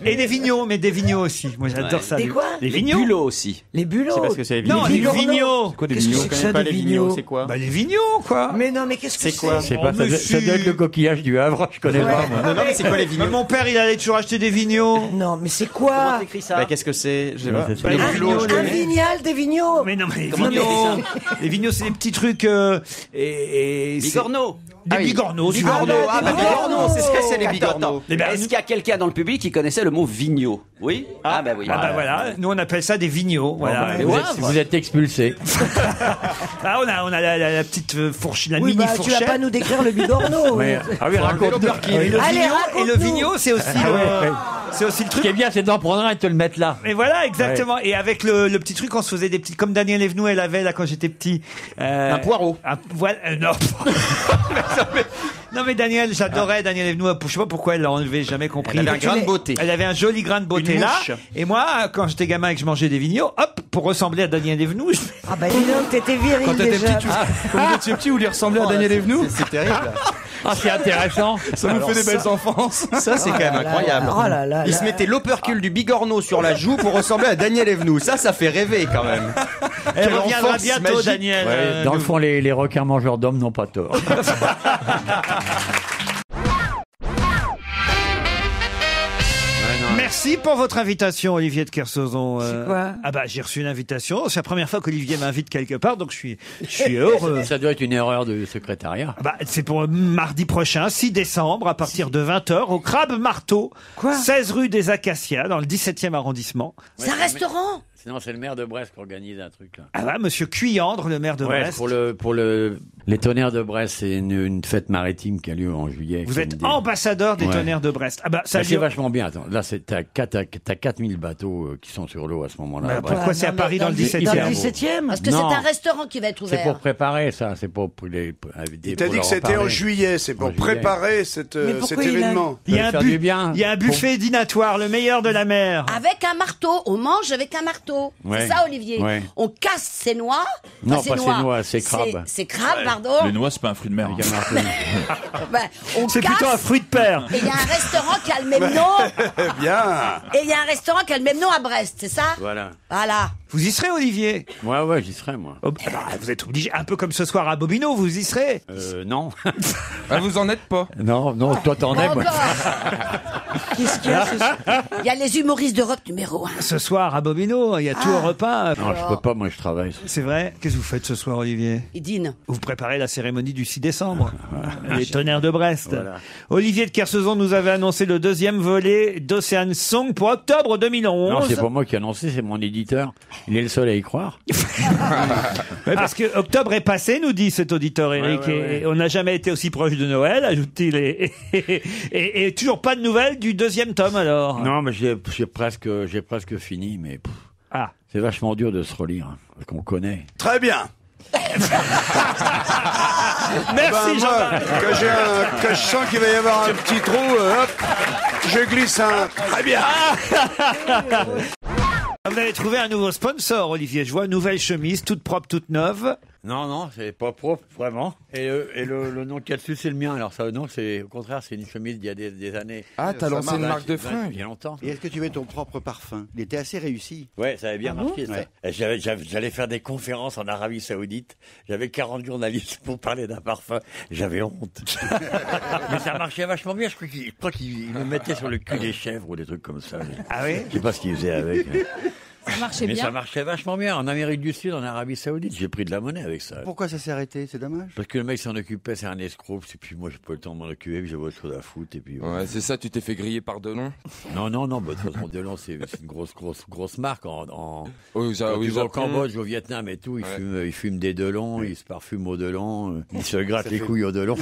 Et des vignots, mais des vignots aussi. Moi j'adore ça. Des quoi? Des vignots. Bulots aussi. Les bulots. Je sais pas ce que c'est, les Non, vignots. les vignots. C'est quoi des Qu'est-ce que vignots? c'est que Je ça, connais pas des les vignots, vignots? c'est quoi? Bah les vignots, quoi. Mais non, mais qu'est-ce que C'est quoi? C'est pas, Oh, ça doit être le coquillage du Havre, je connais pas. Moi. Non, mais c'est quoi les vignots? Mon père, il allait toujours acheter des vignots. Non, mais c'est quoi? T'écris ça? Bah, qu'est-ce que c'est? Je sais pas. c'est Les ça. bulots, je Un connais. vignal, des vignots. Mais non, mais les Comment on vignots, dit les vignots, c'est des petits trucs. Et c'est- Bigorneaux. Des Ah oui. bigorneaux. Bigorneaux. Ah, bah, bigorneaux, c'est ce que c'est les Attends, bigorneaux. attends. Eh ben, Est-ce qu'il y a quelqu'un dans le public qui connaissait le mot vigno? Oui? Ah, bah oui. Ah bah voilà, nous on appelle ça des vignots. Voilà. Mais Vous, ouais, êtes, vous êtes expulsé. Ah, on a la petite fourchette, la Oui, mini bah, tu fourchette. vas pas nous décrire le bigorneau. Ouais. Ah oui, raconte. Et le Allez, vigno, et le raconte-nous. vigno, c'est aussi, c'est aussi le Ce qui truc. est bien, c'est d'en prendre un et de te le mettre là. Et voilà, exactement. Et avec le petit truc, on se faisait des petits, comme Daniel Evenou, elle avait là quand j'étais petit. Un poireau. Voilà, non. Non mais Daniel, j'adorais Daniel Evenou. Je sais pas pourquoi elle l'a enlevé, jamais compris. Elle avait un grain de beauté. Elle avait un joli grain de beauté Une là. mouche. Et moi, quand j'étais gamin et que je mangeais des vignots, hop, pour ressembler à Daniel Evenou, je... Ah bah dis donc, t'étais viril Quand t'étais déjà. petit, quand vous étiez petit, vous lui ressemblez à Daniel Evenou. C'est terrible. Ah, c'est intéressant. Ça nous fait des belles enfances. Ça, c'est quand même incroyable. Oh là là Il là. se mettait l'opercule du bigorneau sur la joue pour ressembler à Daniel Evenou. Ça fait rêver quand même. Elle Quelle reviendra enfance bientôt, magique. Daniel. Ouais, dans le fond, les requins mangeurs d'hommes n'ont pas tort. Merci pour votre invitation, Olivier de Kersauzon. C'est quoi? Ah bah j'ai reçu une invitation. C'est la première fois qu'Olivier m'invite quelque part, donc je suis heureux. Ça doit être une erreur de secrétariat. Ah bah, c'est pour mardi prochain, 6 décembre, à partir de 20h, au Crabe Marteau, Quoi? 16 rue des Acacias, dans le 17e arrondissement. C'est un restaurant. Sinon, c'est le maire de Brest qui organise un truc là. Ah bah, monsieur Cuyandre, le maire de Ouais, Brest. pour les tonnerres de Brest, c'est une fête maritime qui a lieu en juillet. Vous C'est êtes une des- ambassadeur des Ouais. tonnerres de Brest. Ah bah, ça Bah, c'est lieu- vachement bien. Attends, là, t'as 4000 bateaux qui sont sur l'eau à ce moment-là. Bah, à Brest. pourquoi c'est à Paris dans le 17e? Dans le Hyper beau. 17e. Parce que c'est Non. un restaurant qui va être C'est ouvert. pour préparer ça, c'est pour les. Il t'a dit que c'était en juillet, c'est pour En juillet. préparer cet pourquoi il a- événement. Il y a Ça un, va faire du bien. il y a un buffet dînatoire, le meilleur de la mer. Avec un marteau. On mange avec un marteau. Ouais. C'est ça, Olivier. Ouais. On casse ses noix. Non, Enfin, pas ses noix, ses crabes. C'est crabes, pardon. Les noix, c'est pas un fruit de mer. Avec un marteau. Ben, on C'est casse. plutôt un fruit de père. Et il y a un restaurant qui a le même nom. Bien. Et il y a un restaurant qui a le même nom à Brest, c'est ça? Voilà. Voilà. Vous y serez, Olivier? Ouais, j'y serai, moi. Oh, bah, vous êtes obligé, un peu comme ce soir à Bobino, vous y serez. Non. Ah, vous en êtes pas? non, toi t'en es, moi. Qu'est-ce qu'il y a ce soir? Il y a les humoristes d'Europe numéro 1. Ce soir à Bobino, il y a tout au repas. Non, je peux pas, moi je travaille. C'est vrai? Qu'est-ce que vous faites ce soir, Olivier? Il dîne. Vous préparez la cérémonie du 6 décembre. Les tonnerres de Brest. Voilà. Olivier de Kersauzon nous avait annoncé le deuxième volet d'Ocean Song pour octobre 2011. Non, c'est pas moi qui ai annoncé, c'est mon éditeur. Il est le seul à y croire. Ouais, parce que octobre est passé, nous dit cet auditeur Eric, ouais. et on n'a jamais été aussi proche de Noël, ajoute-t-il, et toujours pas de nouvelles du deuxième tome alors. Non, mais j'ai presque fini, mais Ah. c'est vachement dur de se relire, hein, parce qu'on connaît. Très bien. Merci Ben, moi, Jean-Marc. que je sens qu'il va y avoir un petit trou, hop, je glisse un. Très bien. Vous avez trouvé un nouveau sponsor, Olivier. Je vois une nouvelle chemise, toute propre, toute neuve. Non, c'est pas propre, vraiment. Et le nom qu'il y a dessus, c'est le mien. Alors ça, non, c'est au contraire, c'est une chemise d'il y a des années. Ah, t'as lancé une marque de fringues fringues. il y a longtemps. Et est-ce que tu mets ton propre parfum? Il était assez réussi. Ouais, ça avait bien marché, ça. Ouais. Et j'allais faire des conférences en Arabie Saoudite. J'avais 40 journalistes pour parler d'un parfum. J'avais honte. Mais ça marchait vachement bien. Je crois qu'il me mettait sur le cul des chèvres ou des trucs comme ça. Ah oui? Je sais pas ce qu'il faisait avec. Ça marchait Mais bien. ça marchait vachement bien. En Amérique du Sud, en Arabie Saoudite, j'ai pris de la monnaie avec ça. Pourquoi ça s'est arrêté? C'est dommage. Parce que le mec s'en occupait, c'est un escroc. Et puis moi, j'ai pas le temps de m'en occuper. Puis j'avais autre chose à foutre. Et puis. Ouais, c'est ça. Tu t'es fait griller par Delon. Non. Bah, de toute façon, Delon, c'est une grosse marque quand oui, tu vas au Cambodge, au Vietnam et tout. Il fume des Delon, il se parfume au Delon, il se gratte les couilles au Delon.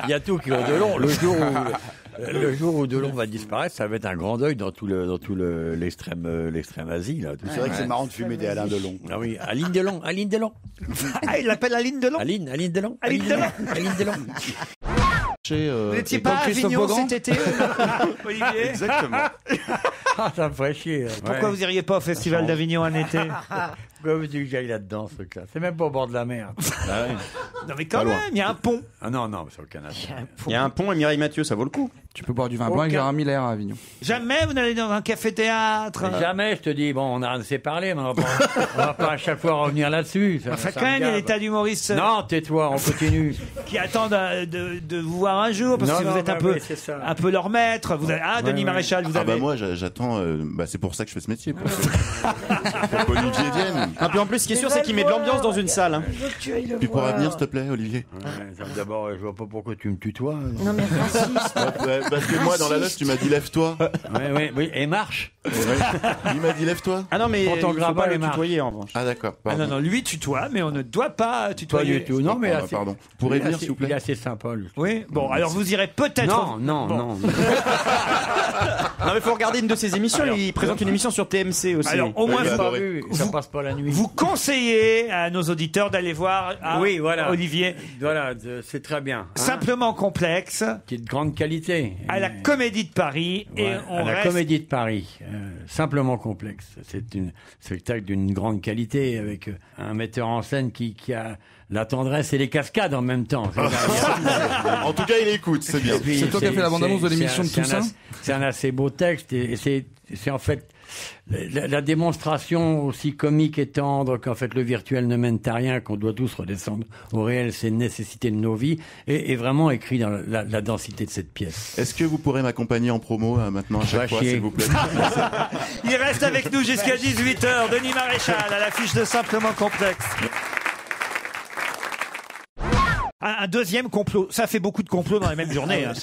Il y a tout qui est au Delon. Le jour où Delon va disparaître, ça va être un grand deuil dans tout l'extrême Asie là. C'est vrai que c'est marrant de fumer des Alain Delon. Ah oui, Aline Delon. Ah, il l'appelle Aline Delon? Aline Delon. Vous n'étiez pas à Avignon cet été, Olivier? Exactement. Ah, ça me ferait chier. Pourquoi vous iriez pas au Festival d'Avignon en été? Pourquoi veux-tu que j'aille là-dedans, ce truc-là? C'est même pas au bord de la mer. Non mais quand même, il y a un pont. Ah non, c'est au Canada. Il y a un pont à Mireille Mathieu, ça vaut le coup. Tu peux boire du vin blanc avec Gérard Miller à Avignon. Jamais vous n'allez dans un café-théâtre? Jamais, je te dis. Bon, on a assez parlé, mais on va pas à chaque fois revenir là-dessus. Enfin, quand même, il y a des tas d'humoristes Non, tais-toi, on continue. qui attendent de vous voir un jour, parce que vous êtes un peu leur maître. Vous avez... Ah, Denis Maréchal, vous avez... moi, j'attends... c'est pour ça que je fais ce métier. Pour qu'Olivier vienne. Ah, puis en plus, ce qui est sûr, c'est qu'il met de l'ambiance dans une salle. Hein. Tu pourras venir, s'il te plaît, Olivier? D'abord, je vois pas pourquoi tu me tutoies. Non mais raciste. Parce que moi, dans la loge, tu m'as dit lève-toi. Oui, et marche. Il m'a dit lève-toi. Ah non, mais Pour ton il faut grabat, pas le les marques. tutoyer en revanche. Ah d'accord. Ah non, lui tutoie, mais on ne doit pas tutoyer. Pas du tout. Non, mais pardon. Vous pourrez venir, s'il vous plaît? Il est assez sympa, lui. Oui, bon, alors vous irez peut-être... Non. Non, mais faut regarder une de ses émissions. Il présente une émission sur TMC aussi. Alors, au moins, ça passe pas la nuit. vous conseillez à nos auditeurs d'aller voir Oui, voilà. Olivier. Voilà, c'est très bien. Simplement complexe, Qui est de grande qualité. à la Comédie de Paris. Et Ouais, on à la reste... Comédie de Paris, simplement complexe. C'est un spectacle d'une grande qualité avec un metteur en scène qui a la tendresse et les cascades en même temps. En tout cas, il écoute, c'est bien. C'est toi qui as fait la bande-annonce de l'émission de Toussaint? C'est un assez beau texte et c'est en fait la démonstration aussi comique et tendre qu'en fait le virtuel ne mène à rien, qu'on doit tous redescendre au réel, c'est une nécessité de nos vies et vraiment écrit dans la densité de cette pièce. Est-ce que vous pourrez m'accompagner en promo maintenant à chaque fois, s'il vous plaît? Il reste avec nous jusqu'à 18h. Denis Maréchal à l'affiche de Simplement Complexe. Un deuxième complot. Ça fait beaucoup de complots dans les mêmes journées. Hein.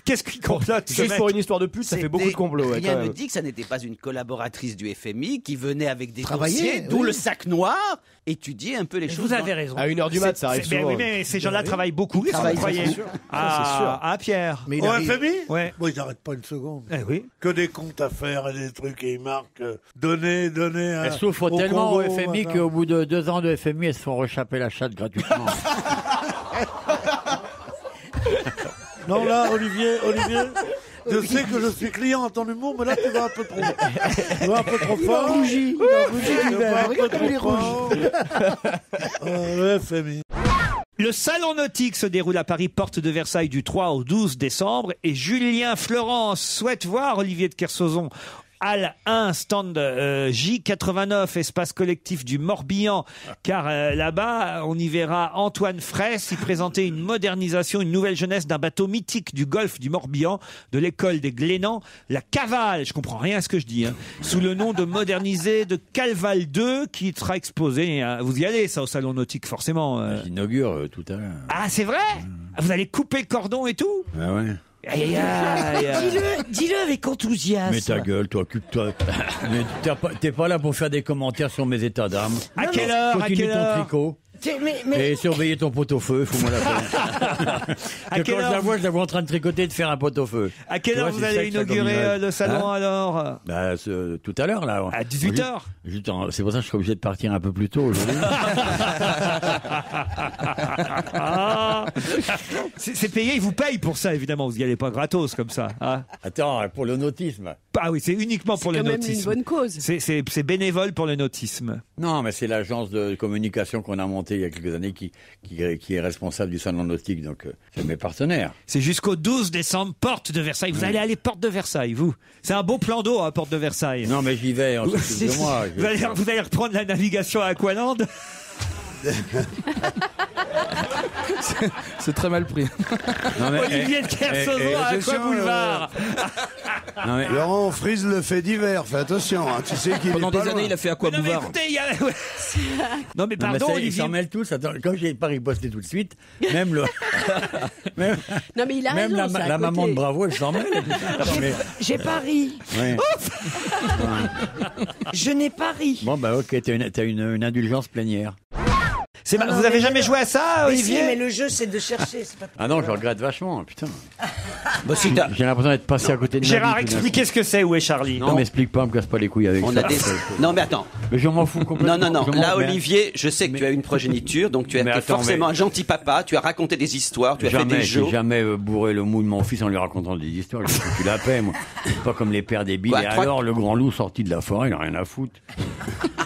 Qu'est-ce qui complote ce Juste mec pour une histoire de pute, ça fait beaucoup de complots. Ouais, Rien quand ne même. dit que ça n'était pas une collaboratrice du FMI qui venait avec des Travailler, dossiers, d'où oui. le sac noir, étudier un peu les choses. Vous avez raison. À 1h du mat, ça arrive souvent. Oui, mais ces gens-là travaillent beaucoup. Qu'est-ce que vous croyez? c'est sûr. Pierre. Au FMI? Ouais. Bon, ils n'arrêtent pas une seconde. Eh oui. Que des comptes à faire et des trucs et ils marquent donner Elles souffrent tellement au FMI qu'au bout de 2 ans de FMI, elles se font rechaper la chatte gratuitement. Non, là, Olivier, je sais que je suis client à ton humour, mais là, tu vas un peu trop. Tu vas un peu trop fort. Il a rougi, regarde comme il est rouge. Le FMI. Le salon nautique se déroule à Paris, porte de Versailles, du 3 au 12 décembre. Et Julien Florence souhaite voir Olivier de Kersauzon Halle 1, stand J89, espace collectif du Morbihan, car là-bas, on y verra Antoine Fraisse y présenter une modernisation, une nouvelle jeunesse d'un bateau mythique du golfe du Morbihan, de l'école des Glénans, la Cavale, je comprends rien à ce que je dis, hein, sous le nom de modernisé de Calval 2, qui sera exposé. Hein. Vous y allez, ça, au salon nautique, forcément. J'inaugure tout à l'heure. Ah, c'est vrai? Vous allez couper le cordon et tout? Ah ouais. Aïe, aïe, aïe. Dis-le avec enthousiasme. Mais ta gueule, toi, occupe-toi. Mais t'es pas là pour faire des commentaires sur mes états d'âme. À quelle heure? Continue ton tricot. Et surveiller ton pot-au-feu, fous-moi la peine. Quand je la vois en train de tricoter, de faire un pot-au-feu. À quelle heure vous allez inaugurer le salon alors? Bah, tout à l'heure, là. À 18h. C'est pour ça que je suis obligé de partir un peu plus tôt aujourd'hui. C'est payé, ils vous payent pour ça, évidemment. Vous n'y allez pas gratos comme ça. Hein. Attends, pour le nautisme. Ah oui, c'est uniquement pour le quand même nautisme. une bonne cause. C'est bénévole pour le nautisme. Non, mais c'est l'agence de communication qu'on a montée il y a quelques années qui est responsable du salon nautique, donc c'est mes partenaires. C'est jusqu'au 12 décembre, porte de Versailles. Vous allez aller porte de Versailles, vous. C'est un beau plan d'eau, hein, porte de Versailles. Non, mais j'y vais, on s'occupe de moi. Vous allez reprendre la navigation à Aqualand. C'est très mal pris. Olivier de Kersauzon à Aquaboulevard. Laurent frise le fait divers, fais attention, hein, tu sais qu'il Pendant est pas des années, loin. il a fait Aquaboulevard. Non mais pardon, ça, Olivier. ils s'en mêlent tous. Attends, comme j'ai pas riposté tout de suite, même le. Non, mais il a Même raison, c'est à la côté. maman de Bravo, elle s'en mêle. J'ai pas ri. Ouais. Je n'ai pas ri. Bon, bah, ok, t'as une indulgence plénière. Vous avez jamais joué à ça, Mais Olivier si, mais le jeu, c'est de chercher. C'est pas... Ah non, je regrette vachement, putain. Bah, si J'ai l'impression d'être passé à côté de ma Gérard, vie, tout d'un expliquez ce que c'est. Où est Charlie? coup. Non, m'explique pas, me casse pas les couilles avec On ça. a des... Non, mais attends. Mais je m'en fous complètement. Non. Je m'en- Là, mais- Olivier, je sais que tu as une progéniture, donc tu as Mais été attends, forcément mais- un gentil papa. Tu as raconté des histoires, tu as fait Jamais, des jeux. j'ai jamais bourré le mou de mon fils en lui racontant des histoires. J'ai foutu la paix, moi. Pas comme les pères débiles. Bah, Et trois- alors, le grand loup sorti de la forêt, il a rien à foutre.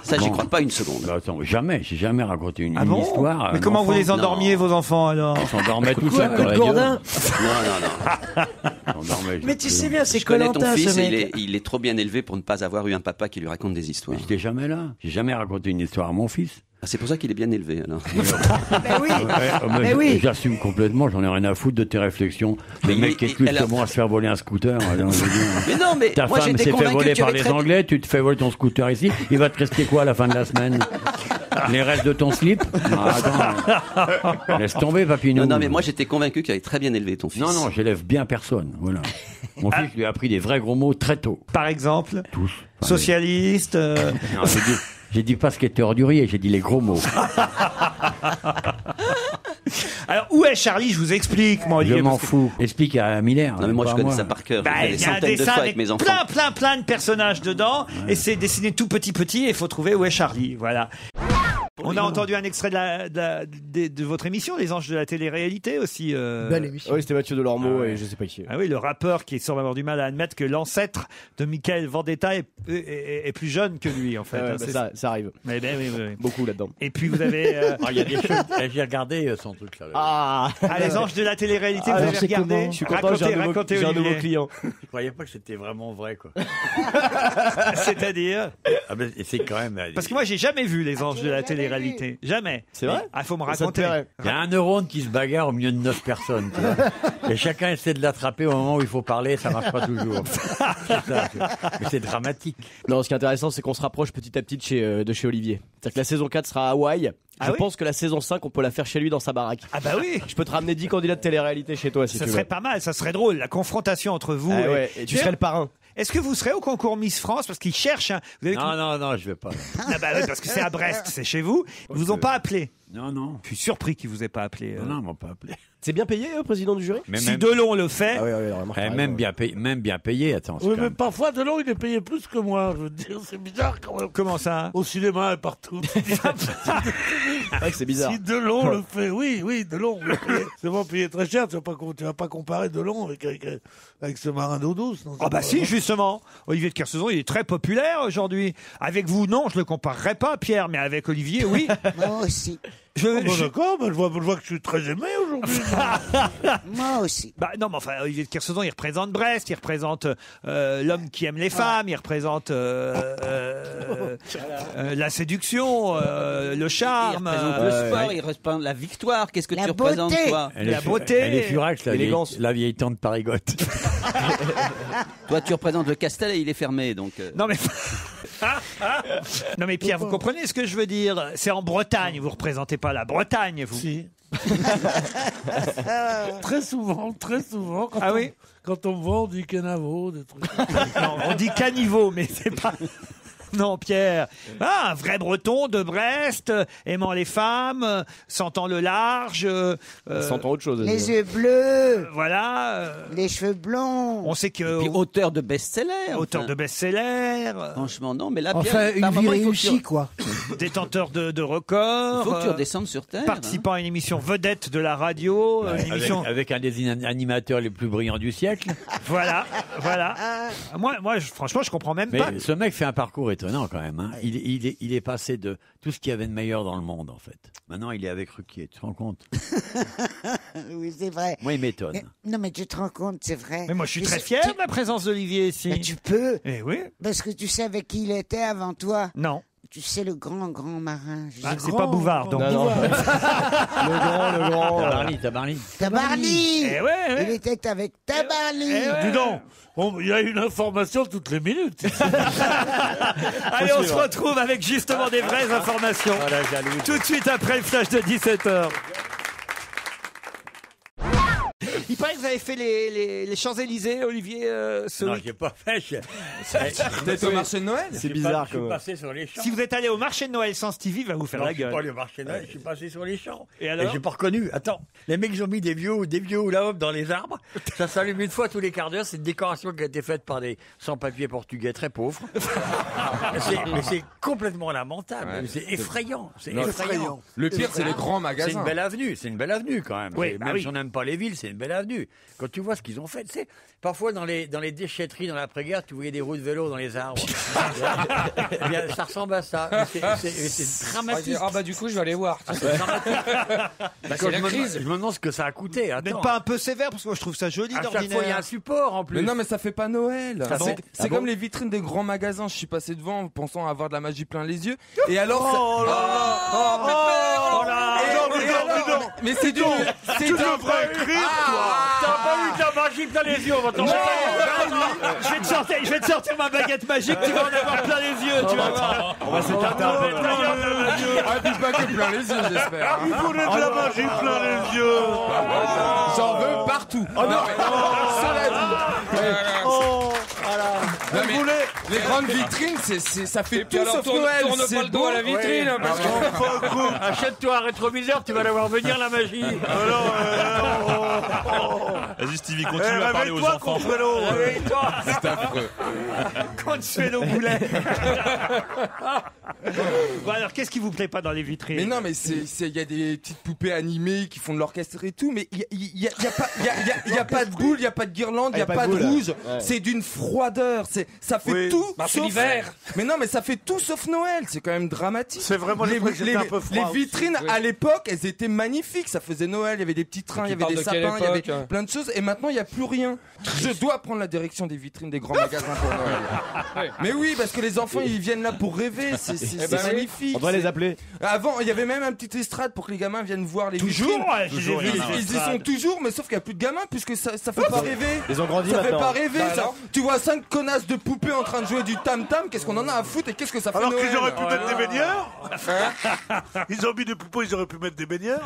Ça, j'y Bon. crois pas une seconde. Bah, attends, j'ai jamais raconté une Ah bon? histoire. à Mais un comment vous enfant. les endormiez, vos enfants, alors? Ils s'endormaient tout Quoi, seuls coup dans de la gueule. gourdin? Non. Ils s'endormaient, Mais tu sais bien, c'est Je connais ton Koh-Lanta, fils ce et mec. il est trop bien élevé pour ne pas avoir eu un papa qui lui raconte des histoires. J'étais jamais là. J'ai jamais raconté une histoire à mon fils. Ah, c'est pour ça qu'il est bien élevé, alors. Ben oui. Ouais, Mais oui. J'assume complètement, j'en ai rien à foutre de tes réflexions. Le Mais mec qui est plus elle a- que moi à se faire voler un scooter. Alors, je veux dire, Mais non, mais ta moi femme j'étais s'est fait convaincu voler que tu par avais les très... Anglais, tu te fais voler ton scooter ici, il va te rester quoi à la fin de la semaine? Les restes de ton slip? Non, attends. Laisse tomber, papinou. Non, mais moi j'étais convaincu qu'il avait très bien élevé ton fils. Non, j'élève bien personne. Voilà. Mon fils lui a appris des vrais gros mots très tôt. Par exemple? Tous. Socialiste. Non, j'ai dit pas ce qui était ordurier, j'ai dit les gros mots. Alors, où est Charlie? Je vous explique, moi, Olivier. Je m'en parce que- fous. Explique à Miller. Non, mais moi pas je à connais moi. ça par cœur. Bah, J'ai il des y a un centaines de dessin fois avec avec mes enfants. plein de personnages dedans, et c'est dessiné tout petit, et il faut trouver où est Charlie. Voilà. On a entendu un extrait de votre émission, Les Anges de la télé-réalité aussi. Belle émission. Oui, c'était Mathieu Delormeau et je sais pas qui. Ah oui, le rappeur qui semble avoir du mal à admettre que l'ancêtre de Michael Vendetta est plus jeune que lui, en fait. Ouais, hein, bah, ça arrive. Mais ben, oui. Beaucoup là-dedans. Et puis vous avez... Il y a des choses. J'ai regardé son truc là. Ah, Les Anges de la télé-réalité, Ah, vous je avez sais regardé? comment. Je suis content, Racontez, j'ai un nouveau Olivier. client. Je croyais pas que c'était vraiment vrai, quoi. C'est-à-dire? Ah ben, c'est quand même. Parce que moi, j'ai jamais vu Les Anges de la télé-réalité. Jamais. C'est vrai? Ah, faut me Ça te raconter. plairait? Il y a un neurone qui se bagarre au milieu de 9 personnes. Tu vois. Et chacun essaie de l'attraper au moment où il faut parler, ça marche pas toujours. Mais c'est dramatique. Non, ce qui est intéressant, c'est qu'on se rapproche petit à petit de chez Olivier. C'est-à-dire que la saison 4 sera à Hawaï. Ah Je oui pense que la saison 5, on peut la faire chez lui dans sa baraque. Ah bah oui. Je peux te ramener 10 candidats de télé-réalité chez toi si Ça tu serait veux. pas mal, ça serait drôle, la confrontation entre vous. Ah ouais, et tu serais le parrain. Est-ce que vous serez au concours Miss France? Parce qu'ils cherchent. Vous avez... Non, je vais pas. Ah bah oui, parce que c'est à Brest, c'est chez vous. Ils vous ont pas appelé. Non. Je suis surpris qu'ils vous aient pas appelé. Non, ils m'ont pas appelé. C'est bien payé, président du jury? Mais Si même, Delon le fait. Ah oui, vraiment. même bien payé, attends. c'est Oui, quand mais même- parfois, Delon, il est payé plus que moi. Je veux dire, c'est bizarre quand même. Comment ça? Au cinéma et partout. C'est vrai que c'est bizarre. Si Delon le fait, oui, Delon. C'est pas payé très cher. Tu vas pas comparer Delon avec ce marin d'eau douce. Non, Ah bah si, justement. Olivier de Kersauzon, il est très populaire aujourd'hui. Avec vous, non, je le comparerai pas, Pierre, mais avec Olivier, oui. Moi aussi. Bon, d'accord, mais je vois que je suis très aimé aujourd'hui. Moi aussi. Bah non, mais enfin, Olivier de Kersauzon, il représente Brest, il représente l'homme qui aime les femmes, il représente la séduction, le charme. Il représente le sport, il représente la victoire. Qu'est-ce que La tu représentes, beauté. toi? La beauté. Elle est furax, L'élégance. la vieille tante Parigotte. Toi, tu représentes le Castel et il est fermé, donc. Non mais... non mais Pierre, vous comprenez ce que je veux dire? C'est en Bretagne, vous représentez pas la Bretagne, vous. Si. Très souvent. Quand Ah on, oui? Quand on me voit, on dit Kenavo, des trucs. Non, on dit caniveau, mais c'est pas... Non, Pierre. Ah, un vrai breton de Brest, aimant les femmes, sentant le large. Sentant autre chose. Les yeux bleus. Voilà. Les cheveux blonds. On sait que. Puis auteur de best-seller. Auteur de best-seller. Franchement, non, mais là, Enfin, Pierre, par une vie moment, il faut que tu- réussie, quoi. Détenteur de records. Il faut que tu redescendes sur terre. Participant à une émission vedette de la radio. Une émission... Avec un des animateurs les plus brillants du siècle. Voilà. Moi, franchement, je comprends même Mais pas. ce mec fait un parcours étonnant quand même. Hein. Il est passé de tout ce qu'il y avait de meilleur dans le monde, en fait. Maintenant, il est avec Ruquier, tu te rends compte? Oui, c'est vrai. Moi, il m'étonne. Non, mais tu te rends compte, c'est vrai. Mais moi, je suis très fier de la présence d'Olivier ici. Mais tu peux. Eh oui. Parce que tu sais avec qui il était avant toi. Non. Tu sais, le grand marin. C'est pas Bouvard, donc. Non. Le grand. Tabarly. Tabarly. Eh ouais. Il était avec Tabarly. Dis donc, il y a une information toutes les minutes. Allez, on se retrouve avec justement des vraies informations. Tout de suite après le flash de 17h. Il paraît que vous avez fait les Champs-Élysées, Olivier, ce Non, week- j'ai pas fait. Peut-être au marché de Noël. C'est bizarre, Je quand suis même. passé sur les champs. Si vous êtes allé au marché de Noël sans Stevie, il va vous faire Non, la je suis gueule. pas allé au marché de Noël, je suis passé sur les champs. Et alors j'ai pas reconnu. Attends, les mecs ils ont mis des vieux hula-hoop dans les arbres. Ça s'allume une fois tous les quarts d'heure. C'est une décoration qui a été faite par des sans-papiers portugais très pauvres. mais c'est complètement lamentable. Ouais. C'est effrayant. C'est Non, effrayant. Le pire, c'est les grands magasins. C'est une belle avenue. C'est une belle avenue quand même. Oui, C'est- bah même oui. si on n'aime pas les villes, c'est une belle avenue. Quand tu vois ce qu'ils ont fait, tu sais, parfois dans les déchetteries dans l'après-guerre, tu voyais des roues de vélo dans les arbres. Eh bien, ça ressemble à ça. C'est dramatique. Ah bah du coup je vais aller voir. C'est dramatique. C'est Quand la crise. je me demande ce que ça a coûté. N'êtes Attends. pas un peu sévère parce que moi je trouve ça joli À chaque d'ordinaire. fois, il y a un support en plus. Mais non, mais ça fait pas Noël. Ah bon C'est Ah comme bon les vitrines des grands magasins. Je suis passé devant pensant avoir de la magie plein les yeux. Et alors, Oh là mais c'est du, c'est Tu du devrais écrire, T'as pas eu de la magie plein les yeux, on va t'en Je vais te sortir ma baguette magique, tu vas en avoir plein les yeux, tu vas voir. On va s'éteindre. Ah, puis pas que plein les yeux, j'espère. Il voulait de la magie plein les yeux. J'en veux partout. Oh non, cela dit. Oh, voilà. Non, mais les grandes vitrines, ça fait tout alors, sauf Noël. tourne pas C'est le dos à la beau. vitrine, hein, parce que... Achète-toi un rétroviseur, tu vas la voir venir la magie. Vas-y, Stevie, continue à parler aux Réveille-toi, enfants. Consuelo. C'est affreux. Consuelo Boulet. Bon alors, qu'est-ce qui vous plaît pas dans les vitrines? Mais non, mais il y a des petites poupées animées qui font de l'orchestre et tout, mais il y a pas de boule, il y a pas de guirlande, il y a pas de rouge. C'est d'une froideur. Ça fait tout Bah, c'est sauf l'hiver. Mais non, mais ça fait tout sauf Noël. C'est quand même dramatique. C'est vraiment les, le truc, c'était un peu froid les vitrines à l'époque, elles étaient magnifiques. Ça faisait Noël. Il y avait des petits trains, il y avait des sapins, il y avait plein de choses. Et maintenant, il n'y a plus rien. Je dois prendre la direction des vitrines des grands magasins pour Noël. Mais oui, parce que les enfants, ils viennent là pour rêver. C'est magnifique. On devrait les appeler. Avant, il y avait même un petit estrade pour que les gamins viennent voir les vitrines. Ouais, je les ai vus, les Ils y sont toujours, mais sauf qu'il n'y a plus de gamins puisque ça fait pas rêver. Ils ont grandi Ça fait maintenant. pas rêver. Bah ça. alors. Tu vois 5 connasses de poupées en train de jouer du tam-tam, qu'est-ce qu'on en a à foutre et qu'est-ce que ça fait Alors Noël. qu'ils auraient pu mettre des baigneurs. Ils ont mis des poupées, ils auraient pu mettre des baigneurs.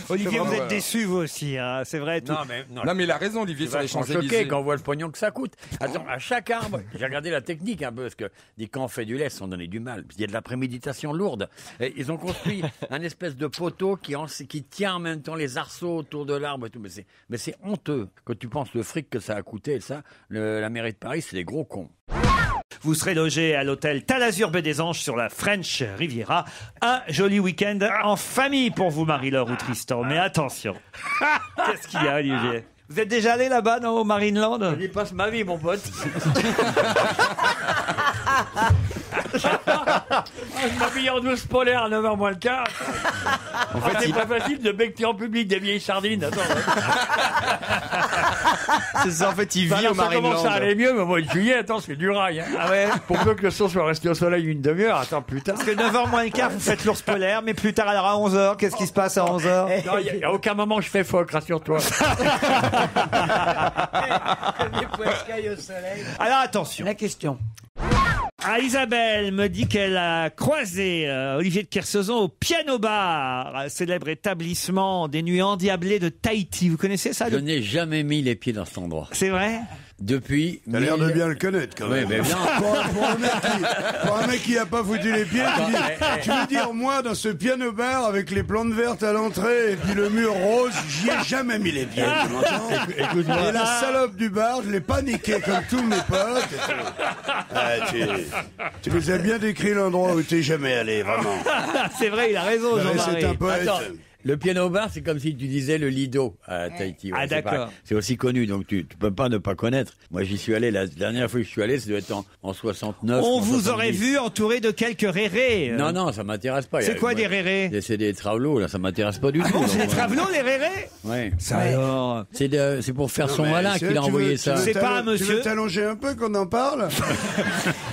Olivier, vous Ouais. êtes déçu vous aussi, hein, c'est vrai. Tout. Non mais il a raison Olivier sur les choqué Champs-Élysées. quand on voit le pognon que ça coûte. Attends, à chaque arbre, j'ai regardé la technique un peu, parce que quand on fait du lait, on donnait du mal. Il y a de la préméditation lourde. Et ils ont construit un espèce de poteau qui tient en même temps les arceaux autour de l'arbre et tout. Mais c'est honteux. Quand tu penses le fric que ça a coûté, ça, la mairie de Paris, c'est des gros cons. Vous serez logé à l'hôtel Talazur Baie des Anges sur la French Riviera. Un joli week-end en famille pour vous, Marie-Laure ou Tristan. Mais attention. Qu'est-ce qu'il y a, Olivier? Vous êtes déjà allé là-bas, au Marineland? J'y passe ma vie, mon pote. Je m'habille en douce polaire à 9h moins le quart. En fait, c'est pas facile de becter en public des vieilles sardines. Attends. C'est ça, en fait, il vit Alors, au ça commence à Marineland. aller mieux, mais au mois de juillet, attends, c'est du rail. Hein. Ah ouais. Pour peu que le son soit resté au soleil une demi-heure, attends, putain. Parce que 9h moins le quart, vous faites l'ours polaire, mais plus tard, alors à 11h, qu'est-ce qui se passe à 11h? Non, il n'y a aucun moment je fais phoque, rassure-toi. Alors attention. La question. Ah, Isabelle me dit qu'elle a croisé Olivier de Kersauzon au Piano Bar, célèbre établissement des nuits endiablées de Tahiti. Vous connaissez ça? Je n'ai jamais mis les pieds dans cet endroit. C'est vrai? depuis. T'as l'air de bien le connaître quand même. Oui, mais bien. Pour un mec qui a pas foutu les pieds, tu veux dire moi dans ce piano bar avec les plantes vertes à l'entrée et puis le mur rose, j'y ai jamais mis les pieds. Tu m'entends ? Écoute-moi. Et la salope du bar, je l'ai pas niqué comme tous mes potes. Tu nous as bien décrit l'endroit où t'es jamais allé, vraiment. C'est vrai, il a raison, Jean-Marie. C'est un poète. Attends, le piano bar, c'est comme si tu disais le Lido à Tahiti. Ah, d'accord. C'est aussi connu, donc tu peux pas ne pas connaître. Moi, j'y suis allé, la dernière fois que je suis allé, ça doit être en 69. On en vous 70. aurait vu entouré de quelques rérés. Non, ça m'intéresse pas. C'est quoi des rérés? C'est des travelots, là, ça m'intéresse pas du tout. C'est des travelots, les rérés? Ouais. Ça alors. C'est pour faire son malin qu'il a envoyé ça. C'est pas un monsieur. Tu veux t'allonger un peu qu'on en parle?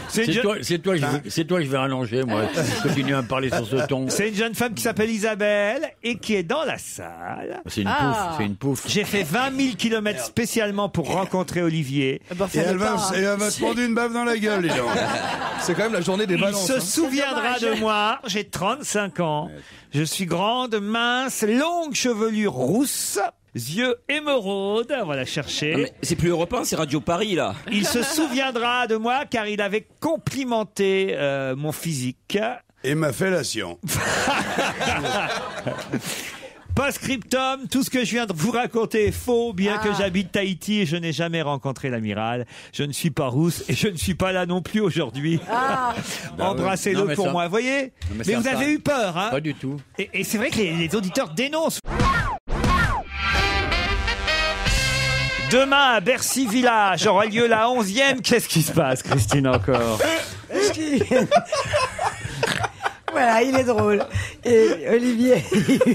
C'est toi que je vais allonger, moi. Continue à me parler sur ce ton. C'est une jeune femme qui s'appelle Isabelle et qui est dans la salle. C'est une pouffe. J'ai fait 20 000 kilomètres spécialement pour rencontrer Olivier. Et elle va se prendre une baffe dans la gueule, dis donc. C'est quand même la journée des Il balances. se souviendra de moi. J'ai 35 ans. Je suis grande, mince, longue chevelure rousse. Yeux émeraude, on va la chercher. Non, mais c'est plus Europe 1, c'est Radio Paris là. Il se souviendra de moi car il avait complimenté mon physique. Et ma fellation. Post-scriptum, tout ce que je viens de vous raconter est faux, bien que j'habite Tahiti et je n'ai jamais rencontré l'amiral. Je ne suis pas rousse et je ne suis pas là non plus aujourd'hui. Embrassez-le pour moi, vous voyez. Mais vous avez eu peur, hein? Pas du tout. Et c'est vrai que les auditeurs dénoncent. Demain à Bercy Village aura lieu la 11e. Qu'est-ce qui se passe, Christine, encore? Voilà, il est drôle. Et Olivier,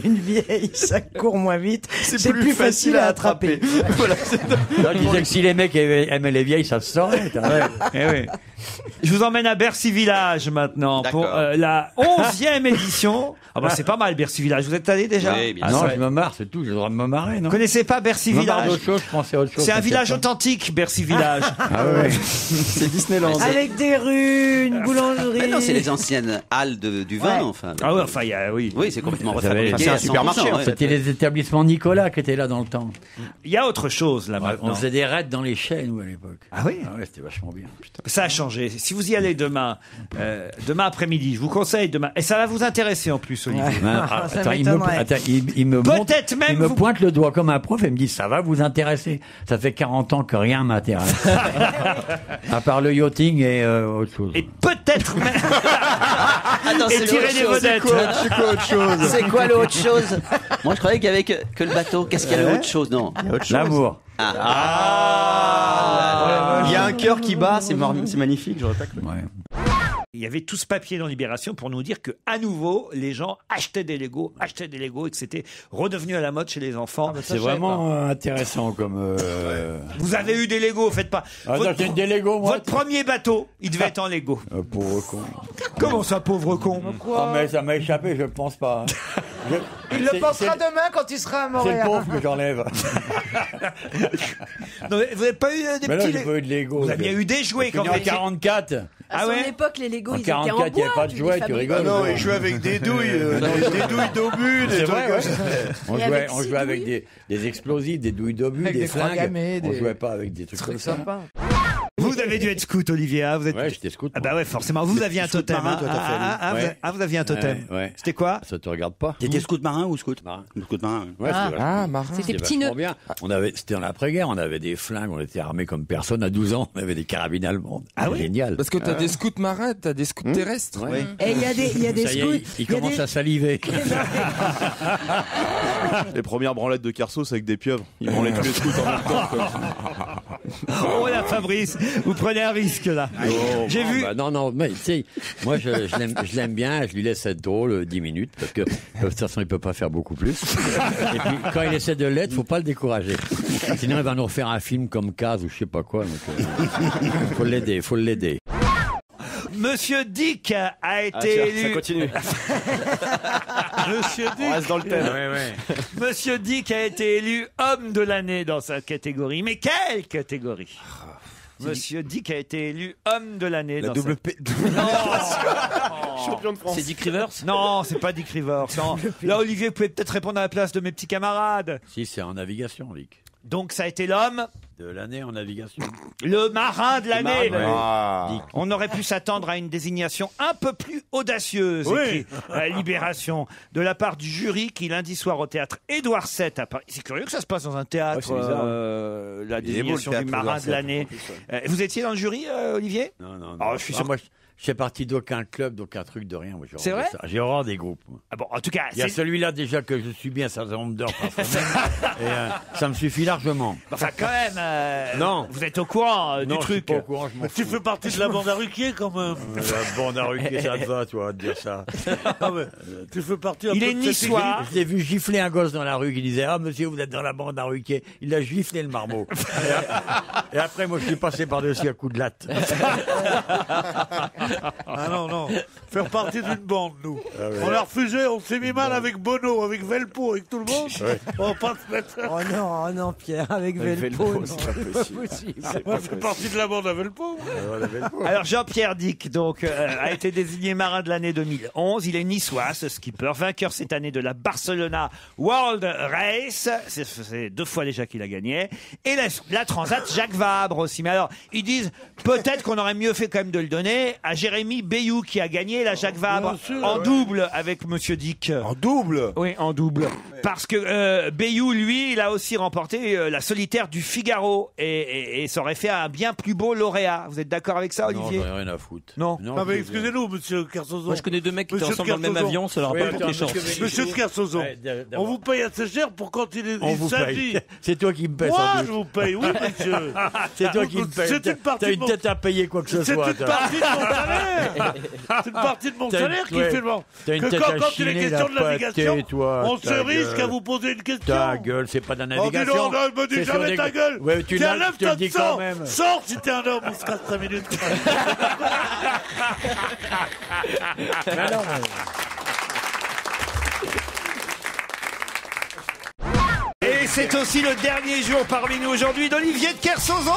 une vieille, ça court moins vite. C'est plus facile à attraper. Voilà, je disais que si les mecs aimaient les vieilles, ça se saurait. Oui. Je vous emmène à Bercy Village maintenant pour la 11e édition. Ah bah c'est pas mal Bercy Village. Vous êtes allé déjà? Oui, bien sûr. Non, je me marre, c'est tout. J'ai le droit de me marrer, non? Vous connaissez pas Bercy Village? Autre chose, je pensais à autre chose. C'est un village authentique, Bercy Village. Ah ouais. C'est Disneyland. Avec des rues, une boulangerie. Mais non, c'est les anciennes halles du vin, enfin. Ah ouais, enfin, oui. Oui, c'est complètement refabriqué. C'est un supermarché. C'était les établissements Nicolas qui étaient là dans le temps. Il y a autre chose là maintenant. On faisait des raids dans les chais, nous, à l'époque. Ah oui? Ah ouais, c'était vachement bien. Putain. Ça a changé. Si vous y allez demain après-midi, je vous conseille demain. Et ça va vous intéresser en plus, Olivier. Attends, il me pointe le doigt comme un prof et me dit ça va vous intéresser. Ça fait 40 ans que rien m'intéresse. À part le yachting et autre chose. Et peut-être même. Attends, et tirer des vedettes. C'est quoi autre chose? C'est quoi l'autre chose? Moi, je croyais qu'il y avait que le bateau. Qu'est-ce qu'il y a l'autre chose? Non. L'amour. Il y a un cœur qui bat, c'est magnifique, j'aurais pas cru. Ouais. Il y avait tout ce papier dans Libération pour nous dire que à nouveau les gens achetaient des Legos et que c'était redevenu à la mode chez les enfants. C'est vraiment intéressant comme. Vous avez eu des Legos, faites pas. Des Legos, moi. Votre premier bateau, il devait être en Lego. Pauvre con. Comment ça, pauvre con? Oh, mais ça m'a échappé, je pense pas. Il le pensera demain quand il sera à Montréal. C'est le pauvre que j'enlève. Non, vous n'avez pas eu des mais petits j'ai pas eu de Lego. Vous aviez eu des jouets quand même. En 44. À son époque, les Legos, en ils étaient en 44, il n'y avait pas de jouets, tu rigoles. Ah non, ils jouaient avec des douilles, des douilles d'obus, des trucs comme ça. On jouait avec des explosifs, des douilles d'obus, des flingues. On jouait pas avec des trucs comme ça. Vous avez dû être scout, Olivier. Hein, vous êtes... Ouais, j'étais scout. Ah bah ouais, forcément. Vous aviez un totem. marin, toi, t'as fait, Vous aviez un totem. Ouais. C'était quoi? Ça te regarde pas. T'étais scout marin ou scout marin? Scout marin. Ouais, marin. C'était petit nœud. Bien. C'était dans l'après-guerre, on avait des flingues, on était armés comme personne à 12 ans, on avait des carabines allemandes. Ah oui? Génial. Parce que t'as des scouts marins, t'as des scouts terrestres. Ouais. Et il y a des scouts. Il commence à saliver. Les premières branlettes de Carsos avec des pieuvres. Ils branlaient tous les scouts en même temps. Oh là, Fabrice, vous prenez un risque là. J'ai vu. Bah non, mais tu sais, moi je l'aime bien, je lui laisse être drôle 10 minutes parce que de toute façon il peut pas faire beaucoup plus. Et puis quand il essaie de l'être, faut pas le décourager. Sinon il va nous refaire un film comme Caz ou je sais pas quoi. Donc, faut l'aider. Monsieur Dick a été élu. Ça continue. Monsieur Dick. On reste dans le thème. Monsieur Dick a été élu homme de l'année dans sa catégorie. Mais quelle catégorie? Monsieur Dick a été élu homme de l'année dans double Champion de France. C'est Dick Rivers? Non, c'est pas Dick Rivers. Non. Là, Olivier, vous pouvez peut-être répondre à la place de mes petits camarades. Si, c'est en navigation, Dick. Donc ça a été l'homme de l'année en navigation. Le marin de l'année. marin, ouais. Ah. On aurait pu s'attendre à une désignation un peu plus audacieuse, Oui. écrit Libération, de la part du jury qui lundi soir au théâtre Édouard VII à Paris. C'est curieux que ça se passe dans un théâtre, Ouais, c'est bizarre. la Il est beau, le désignation théâtre du marin Édouard de VII, l'année. en plus, ouais. Vous étiez dans le jury, Olivier? Non. Ah, je suis sûr. Moi, je fais partie d'aucun club, d'aucun truc de rien. Moi, j'ai C'est horreur de vrai ça. J'ai horreur des groupes. moi. Ah bon, en tout cas, Il y a c'est- celui-là déjà que je suis bien un certain nombre d'heures par semaine. Et ça me suffit largement. Enfin, quand même, Non. vous êtes au courant du Non, je suis truc. pas au courant, je m'en Tu fais partie de la bande à Ruquier quand même. La bande à Ruquier, ça te va, toi, de dire ça. Ah ouais, tu fais partie un Il peu est de cette niçois. Je l'ai vu gifler un gosse dans la rue qui disait « Ah, monsieur, vous êtes dans la bande à Ruquier ». Il a giflé le marmot. Et après, moi, je suis passé par-dessus à coup de latte. Ah non, faire partie d'une bande, nous. Ah ouais. On a refusé, on s'est mis mal avec Bono, avec Velpo, avec tout le monde. Ouais. On va pas se mettre... Oh non, Pierre, avec Velpo, non, c'est pas possible. On fait partie de la bande à Velpo. Alors Jean-Pierre Dick donc a été désigné marin de l'année 2011. Il est niçois, ce skipper, vainqueur cette année de la Barcelona World Race. C'est 2 fois déjà qu'il a gagné. Et la Transat Jacques Vabre aussi. Mais alors ils disent peut-être qu'on aurait mieux fait quand même de le donner à Jérémy Bayou qui a gagné la Jacques Vabre en double avec Monsieur Dick. En double? Oui, en double. Parce que Bayou, lui, il a aussi remporté la solitaire du Figaro et ça aurait fait un bien plus beau lauréat. Vous êtes d'accord avec ça, Olivier? Non, j'en ai rien à foutre. Non. Ah mais excusez-nous, monsieur Kersozon. Moi, je connais 2 mecs qui étaient Monsieur ensemble dans le même Kersozon. avion, ça leur a Oui, pas attends, porté chance. Monsieur Kersozon, Ouais, on d'abord. vous paye assez cher pour quand il On vous s'agit... paye. C'est toi qui me paies, Moi, sans je doute. vous paye, oui, monsieur. C'est toi qui me payes. C'est une partie T'as de une mon... tête à payer quoi que ce C'est soit. une partie de mon salaire. C'est une partie de mon T'as une- salaire qui ouais. fait bon. T'as une Que tête quand à il est chiner, question de la navigation, pâtée, toi, on se ta risque gueule. à vous poser une question. Ta gueule, c'est pas de la Oh, dis navigation. donc, non, me dis C'est sur jamais des- ta gueule. Ouais, tu Tiens, l'as, lève je te le ta dis sang. quand même. Sors si t'es un homme, on se casse 5 minutes. Et c'est aussi le dernier jour parmi nous aujourd'hui d'Olivier de Kersauzon.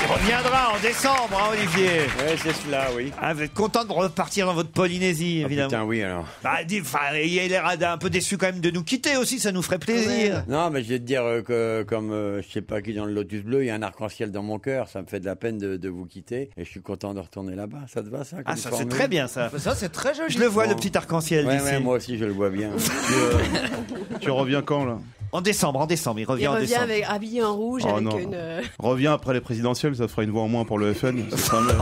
Il reviendra en décembre, hein, Olivier. Ouais, c'est cela, oui. Ah, vous êtes content de repartir dans votre Polynésie, évidemment. Putain, oui, alors. Bah, il a l'air un peu déçu quand même de nous quitter aussi, ça nous ferait plaisir. Non, mais je vais te dire que comme je sais pas qui dans le Lotus Bleu, il y a un arc-en-ciel dans mon cœur. Ça me fait de la peine de vous quitter. Et je suis content de retourner là-bas. Ça te va, ça? Ah, comme ça c'est formule très bien ça. Ça, c'est très joli. Je le vois, Bon. le petit arc-en-ciel Ouais, d'ici. ouais, moi aussi, je le vois bien. Tu reviens quand, là? En décembre, il revient Il en revient décembre. avec, habillé en rouge Oh, avec non. une... Reviens après les présidentielles, ça te fera une voix en moins pour le FN. Ce sera mieux.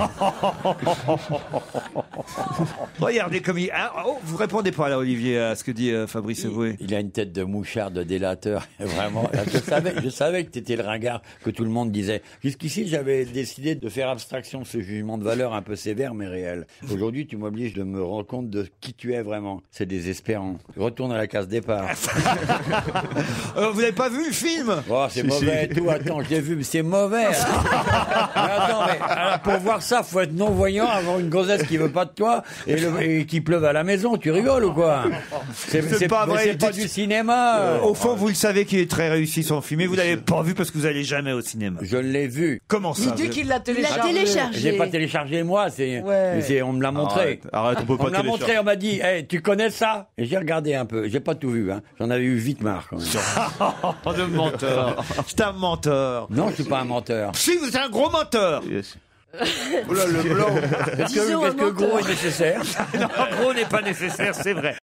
Regardez comme il... Ah, oh, vous répondez pas là, Olivier, à ce que dit Fabrice Eboué. Il a une tête de mouchard, de délateur. Vraiment. Je savais que tu étais le ringard que tout le monde disait. Jusqu'ici, j'avais décidé de faire abstraction de ce jugement de valeur un peu sévère mais réel. Aujourd'hui, tu m'obliges de me rendre compte de qui tu es vraiment. C'est désespérant. Retourne à la case départ. Vous n'avez pas vu le film? Oh, c'est mauvais et tout. Attends, je l'ai vu, mais c'est mauvais. Mais attends, mais alors, pour voir ça, faut être non-voyant, avoir une gonzesse qui veut pas de toi et qui pleuve à la maison. Tu rigoles ou quoi? C'est pas vrai. C'est pas du cinéma. Au fond, vous le savez qu'il est très réussi son film, mais vous l'avez pas vu parce que vous allez jamais au cinéma. Je l'ai vu. Comment ça? Il dit qu'il l'a téléchargé. J'ai pas téléchargé moi, on me l'a montré. Arrête, on peut pas On me l'a montré, télécharger. on m'a dit, hey, tu connais ça? Et j'ai regardé un peu. J'ai pas tout vu, hein. J'en avais eu vite marre, quand même. Oh, de menteur. C'est un menteur. Non, je suis pas un menteur. Si, vous êtes un gros menteur. Yes. Oh là, le blanc. Est-ce que gros est nécessaire? Non, gros n'est pas nécessaire, c'est vrai.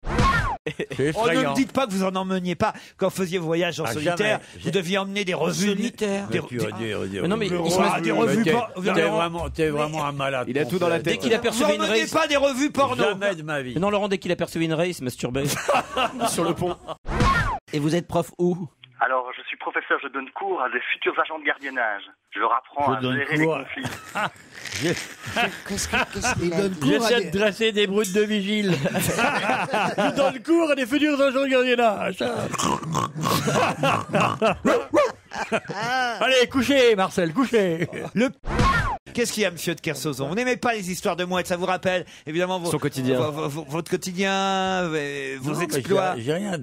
C'est Oh, ne effrayant. me dites pas que vous en emmeniez pas. Quand vous faisiez voyage en Ah, solitaire, jamais. vous deviez emmener des revues. Solitaire. Des, Mais non, mais il se Ah, des revues T'es porno. vraiment un malade. Il a tout dans la Dès tête. qu'il Vous apercevait une emmenez race... pas des revues porno. Jamais de ma vie. Mais non, Laurent, dès qu'il apercevait une race, il se masturbait. Sur le pont. Et vous êtes prof où? Alors, je suis professeur, je donne cours à des futurs agents de gardiennage. Je leur apprends à gérer les conflits. Il donne cours à J'essaie des... de dresser des brutes de vigile. Je donne cours à des futurs agents de gardiennage. Allez, couchez, Marcel, couchez. Qu'est-ce qu'il y a, monsieur de Kersauzon? Vous n'aimez pas les histoires de mouettes, ça vous rappelle évidemment Son quotidien. votre quotidien, vos exploits. J'ai rien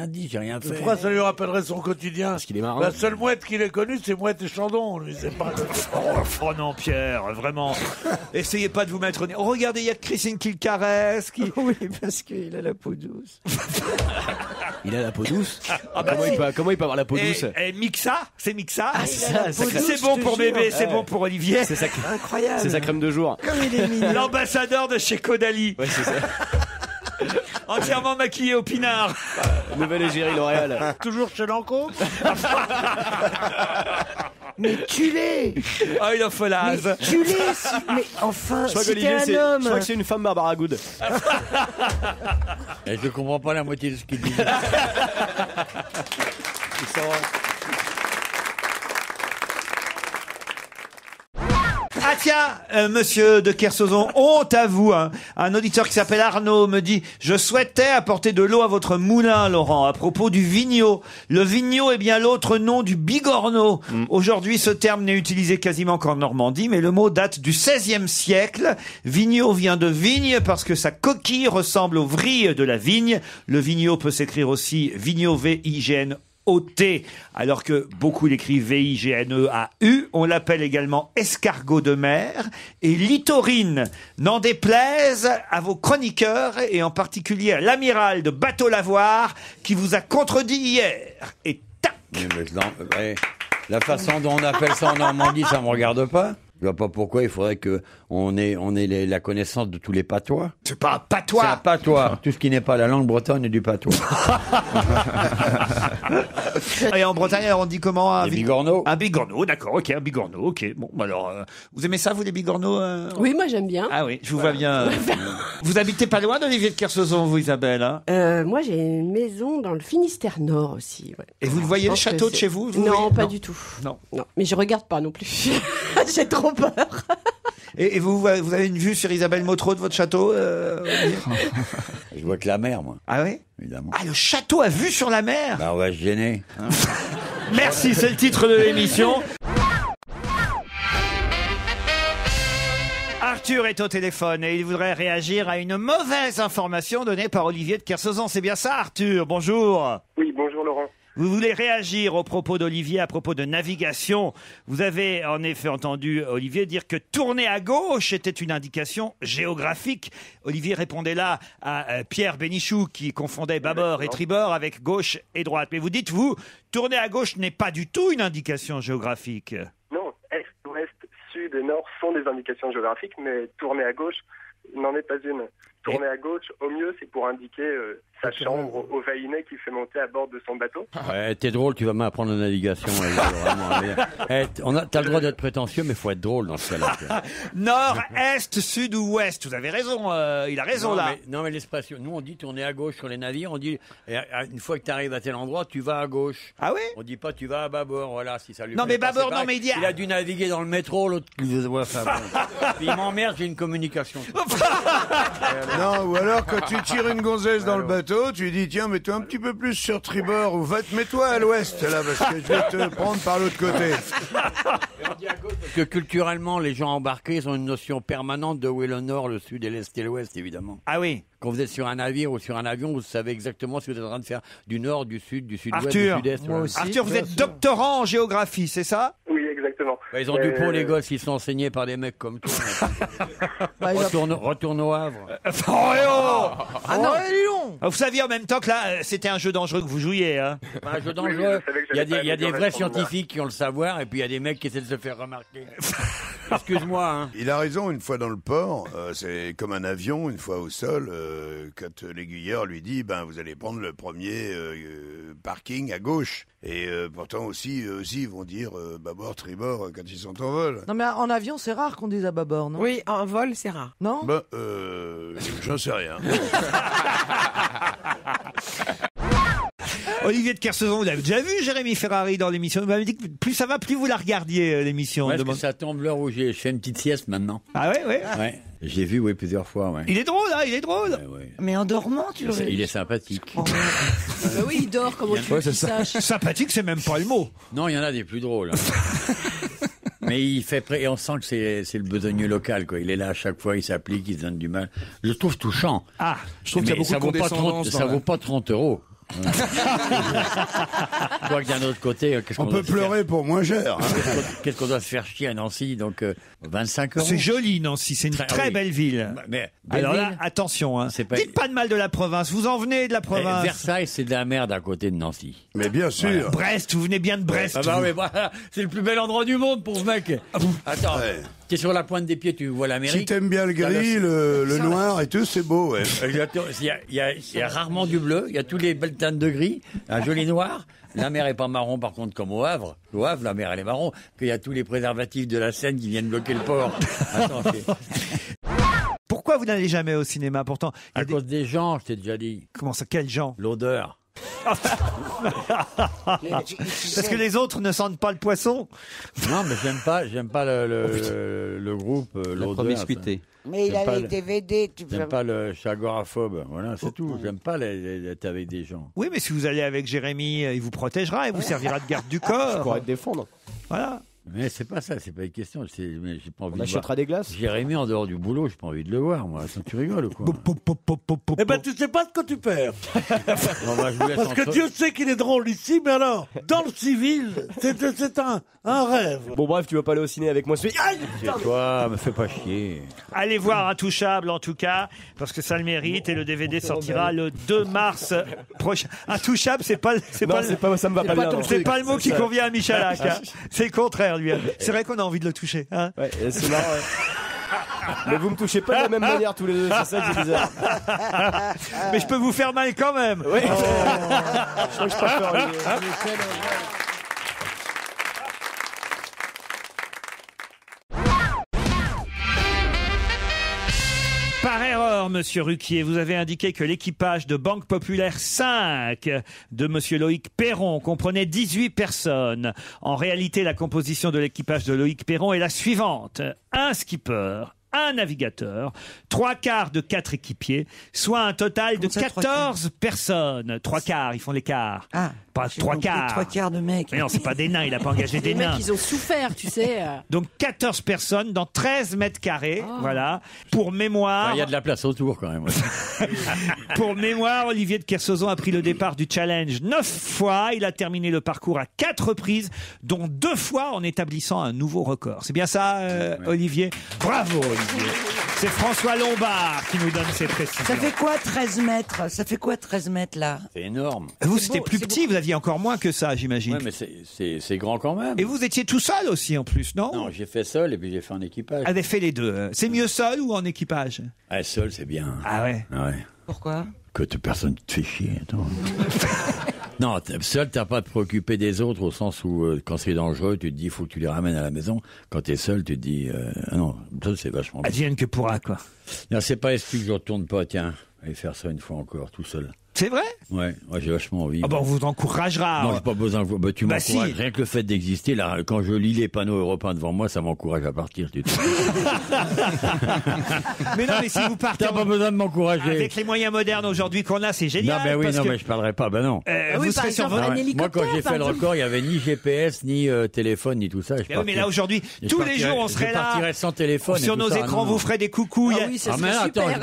dit, j'ai rien fait. Pourquoi ça lui rappellerait son quotidien? Parce qu'il est marrant. La seule mouette qu'il ait connue, c'est Mouette et Chandon. Lui, c'est pas... Oh non, Pierre, vraiment. Essayez pas de vous mettre au nez. Oh, regardez, il y a Christine qui le caresse. Oui, parce qu'il a la peau douce. Il a la peau douce. Bah Comment il peut avoir la peau douce? Et Mixa, c'est Mixa. Ah, c'est ça, c'est bon pour bébé, c'est bon pour Olivier. C'est incroyable. C'est sa crème de jour. Comme il est mignon. L'ambassadeur de chez Caudalie. Ouais, c'est ça. Entièrement maquillé au pinard. Nouvelle égérie L'Oréal. Toujours chez Lancôme. Mais tue-les. Ah, il en faut l'âge. Mais tue-les. Mais enfin, Je crois si t'es qu'Olivier, un homme. je crois que c'est une femme Barbara Good. Et je comprends pas la moitié de ce qu'il dit. Ah tiens, monsieur de Kersauzon, honte à vous. Hein. Un auditeur qui s'appelle Arnaud me dit « Je souhaitais apporter de l'eau à votre moulin, Laurent, à propos du vigneault. Le vigneault est bien l'autre nom du bigorneau. Aujourd'hui, ce terme n'est utilisé quasiment qu'en Normandie, mais le mot date du XVIe siècle. Vigneault vient de vigne parce que sa coquille ressemble aux vrilles de la vigne. Le vigneault peut s'écrire aussi vigneault, V-I-G-N-O-T, alors que beaucoup l'écrivent V-I-G-N-E-A-U. On l'appelle également escargot de mer et litorine. N'en déplaise à vos chroniqueurs et en particulier à l'amiral de Bateau-Lavoir qui vous a contredit hier. Et tac! La façon dont on appelle ça en Normandie, ça me regarde pas. Je vois pas pourquoi il faudrait que on ait la connaissance de tous les patois. C'est pas un patois. C'est un patois. Tout ce qui n'est pas la langue bretonne est du patois. Et en Bretagne, alors on dit comment? Des bigorneaux. Un bigorneau, d'accord, ok, un bigorneau, ok. Bon, alors, vous aimez ça, vous, les bigorneaux? Oui, moi j'aime bien. Ah oui, je vous vois bien. Vous habitez pas loin d'Olivier de Kersauzon, vous, Isabelle, hein? Moi j'ai une maison dans le Finistère Nord aussi. Ouais. Et vous le voyez, le château de chez vous? Non, pas du tout. Non. Mais je regarde pas non plus. J'ai trop peur. Et vous avez une vue sur Isabelle Motro de votre château? Je vois que la mer, moi. Ah oui? Évidemment. Ah, le château a vue sur la mer? Bah, on va se gêner. Hein. Merci, c'est le titre de l'émission. Arthur est au téléphone et il voudrait réagir à une mauvaise information donnée par Olivier de Kersauzon. C'est bien ça, Arthur? Bonjour. Oui, bonjour Laurent. Vous voulez réagir aux propos d'Olivier à propos de navigation. Vous avez en effet entendu Olivier dire que tourner à gauche était une indication géographique. Olivier répondait là à Pierre Bénichou qui confondait bâbord et tribord avec gauche et droite. Mais vous dites, vous, tourner à gauche n'est pas du tout une indication géographique. Non, est, ouest, sud et nord sont des indications géographiques, mais tourner à gauche n'en est pas une. Tourner à gauche, au mieux, c'est pour indiquer sa chambre au Vahinet qui fait monter à bord de son bateau. Ouais, t'es drôle, tu vas m'apprendre la navigation. T'as le droit d'être prétentieux, mais faut être drôle dans ce cas-là. Nord, est, sud ou ouest. Vous avez raison, il a raison là. Non, mais l'expression, nous on dit tourner à gauche sur les navires, on dit une fois que tu arrives à tel endroit, tu vas à gauche. Ah oui? On dit pas tu vas à bâbord, voilà, si ça lui Non, plaît mais pas, bâbord, c'est non, pareil. mais il a dû naviguer dans le métro, l'autre. Puis il m'emmerde, j'ai une communication. Non, ou alors quand tu tires une gonzesse dans le bateau, tu dis tiens, mets-toi un petit peu plus sur tribord ou mets-toi à l'ouest là parce que je vais te prendre par l'autre côté. Parce que culturellement, les gens embarqués ils ont une notion permanente de où est le nord, le sud et l'est et l'ouest, évidemment. Ah oui. Quand vous êtes sur un navire ou sur un avion, vous savez exactement ce que vous êtes en train de faire. Du nord, du sud, du sud-ouest, Arthur, du sud-est. moi aussi, Arthur, vous êtes doctorant en géographie, c'est ça? Oui, exactement. Bah, ils ont du pot, les gosses, ils sont enseignés par des mecs comme toi. Retourne au Havre. Ah non, vous saviez en même temps que là, c'était un jeu dangereux que vous jouiez. Hein. Pas un jeu dangereux. Il y a des vrais scientifiques qui ont le savoir et puis il y a des mecs qui essaient de se faire remarquer. Excuse-moi. Hein. Il a raison, une fois dans le port, c'est comme un avion, une fois au sol, quand l'aiguilleur lui dit vous allez prendre le premier parking à gauche. Et pourtant aussi, eux aussi, ils vont dire bâbord, tribord quand ils sont en vol. Non mais en avion, c'est rare qu'on dise à bâbord, non? Oui, en vol, c'est rare. Non? J'en sais rien. Olivier de Kersauzon, vous l'avez déjà vu, Jérémy Ferrari, dans l'émission. Vous m'avez dit que plus ça va, plus vous la regardiez, l'émission. Ouais, parce que ça tombe l'heure où je fais une petite sieste maintenant. Ah ouais, ouais. Ouais. J'ai vu, plusieurs fois, ouais. Il est drôle, hein, il est drôle. Ouais. Mais en dormant, tu le Il est sympathique. Bah oui, il dort, comment tu veux qu'il sache? Sympathique, c'est même pas le mot. Non, il y en a des plus drôles. Hein. Mais il fait et on sent que c'est le besogneux local, quoi. Il est là à chaque fois, il s'applique, il se donne du mal. Je le trouve touchant. Ah, je trouve qu'il y a beaucoup de condescendance. Ça vaut pas 30 €. Je crois que d'un autre côté, on peut pleurer pour moins cher. Qu'est-ce qu'on doit se faire chier à Nancy? Donc 25 €. C'est joli, Nancy, c'est une très belle ville. Mais alors là, attention, hein. Dites pas de mal de la province. Vous en venez de la province. Versailles, c'est de la merde à côté de Nancy. Mais bien sûr. Voilà. Brest, vous venez bien de Brest. Ah bah oui, voilà, c'est le plus bel endroit du monde pour ce mec. Attends, t'es sur la pointe des pieds, tu vois l'Amérique. Si t'aimes bien le gris, le noir et tout, c'est beau. Ouais. Exactement. Il y a rarement du bleu. Il y a tous les belles teintes de gris, un joli noir. La mer est pas marron, par contre, comme au Havre. Au Havre, la mer, elle est marron. Qu'il y a tous les préservatifs de la Seine qui viennent bloquer le port. Attends, pourquoi vous n'allez jamais au cinéma, pourtant? À cause des gens, je t'ai déjà dit. Comment ça, quels gens? L'odeur. Parce que les autres ne sentent pas le poisson. Non, mais j'aime pas le groupe, l'odeur. Promiscuité. Mais il a les DVD, tu peux... J'aime pas je suis agoraphobe, voilà, c'est tout. J'aime pas être avec des gens. Oui, mais si vous allez avec Jérémy, il vous protégera et vous servira de garde du corps. Je pourrais te défendre. Voilà. Mais c'est pas ça, c'est pas une question. J'ai pas envie On achètera des glaces. Jérémy, en dehors du boulot, j'ai pas envie de le voir, moi. Tu rigoles ou quoi? Eh ben, tu sais pas de quoi tu perds. Non, bah, parce que Dieu sait qu'il est drôle ici, mais alors, dans le civil, c'est un rêve. Bon, bref, tu vas pas aller au ciné avec moi. Aïe, toi, me fais pas chier. Allez voir Intouchable, en tout cas, parce que ça le mérite, et le DVD sortira le 2 mars prochain. Intouchable, ça me va pas bien. C'est pas le mot qui convient à Michalak. Hein. C'est le contraire, lui. C'est vrai qu'on a envie de le toucher. Hein. Ouais, c'est marrant. Ouais. Mais vous me touchez pas de la même manière tous les deux, c'est ça qui est bizarre. Mais je peux vous faire mal quand même. Oui. Je crois que je préfère. Par erreur, monsieur Ruquier, vous avez indiqué que l'équipage de Banque Populaire 5 de monsieur Loïc Perron comprenait 18 personnes. En réalité, la composition de l'équipage de Loïc Perron est la suivante. Un skipper, un navigateur, 3/4 de 4 équipiers, soit un total de 14 personnes. 3/4, ils font l'écart. Ah, pas 3/4. 3/4 de mecs. Mais non, c'est pas des nains, il a pas engagé des Les nains. mecs, ils ont souffert, tu sais. Donc 14 personnes dans 13 mètres carrés, voilà. Pour mémoire... Il y a de la place autour quand même. Pour mémoire, Olivier de Kersauzon a pris le départ du challenge 9 fois. Il a terminé le parcours à 4 reprises, dont 2 fois en établissant un nouveau record. C'est bien ça, Olivier? Bravo, Olivier. C'est François Lombard qui nous donne ces précisions. Ça fait quoi 13 mètres? Ça fait quoi 13 mètres là? C'est énorme. Vous, c'était plus petit, vous aviez encore moins que ça, j'imagine. Ouais, mais c'est grand quand même. Et vous étiez tout seul aussi, en plus, non? Non, j'ai fait seul et puis j'ai fait en équipage. Avez fait les deux. C'est mieux seul ou en équipage? Ah, seul, c'est bien. Ah ouais? Ouais. Pourquoi? Que personne ne te fait chier, attends. Non, seul, t'as pas à te préoccuper des autres au sens où quand c'est dangereux, tu te dis il faut que tu les ramènes à la maison. Quand t'es seul, tu te dis ah non, ça c'est vachement bien. Advienne que pourra, quoi. Non, c'est pas exclu que je retourne pas, tiens, et faire ça une fois encore, tout seul. C'est vrai? Ouais, j'ai vachement envie. Ah bah on vous encouragera. Non, j'ai pas besoin. Bah, tu m'encourages. Si. Rien que le fait d'exister, là, quand je lis les panneaux européens devant moi, ça m'encourage à partir. Mais non, mais si vous partez, t'as pas besoin de m'encourager. Avec les moyens modernes aujourd'hui qu'on a, c'est génial. Non, mais oui, non, mais je parlerai pas. Ben non. Vous serez sur votre Moi, quand j'ai fait le record, il y avait ni GPS, ni téléphone, ni tout ça. Mais là aujourd'hui, tous les jours, on serait là. Je partirais sans téléphone. Sur nos écrans, vous ferez des coucous. Ah oui, ça serait super.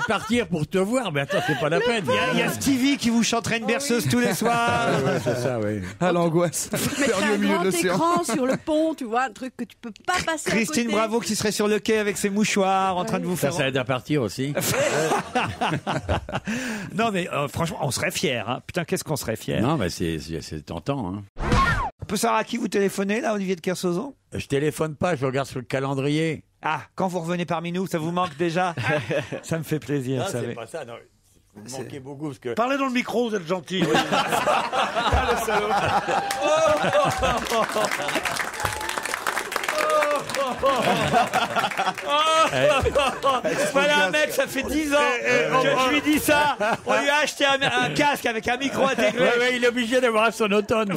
Partir pour te voir, mais attends, c'est pas la peine. Il y a Stevie qui vous chanterait une berceuse tous les soirs. Ouais, c'est ça, oui. Ah, l'angoisse. Perdu au milieu de l'océan. Un grand écran sur le pont, tu vois, un truc que tu peux pas passer à Christine côté. Bravo qui serait sur le quai avec ses mouchoirs en train de vous faire... Ça aide à partir aussi. Non, mais franchement, on serait fiers. Hein. Putain, qu'est-ce qu'on serait fiers. Non, mais c'est tentant. Hein. On peut savoir à qui vous téléphonez, là, Olivier de Kersauzon? Je téléphone pas, je regarde sur le calendrier. Ah, quand vous revenez parmi nous, ça vous manque déjà? Ça me fait plaisir, non, vous savez. C'est pas ça, non. Vous manquez beaucoup parce que... Parlez dans le micro, vous êtes gentil. Ah, le salaud. Voilà un mec, ça fait 10 ans que je lui dis ça. On lui a acheté un casque avec un micro intégré. Ouais, il est obligé d'avoir un sonotone.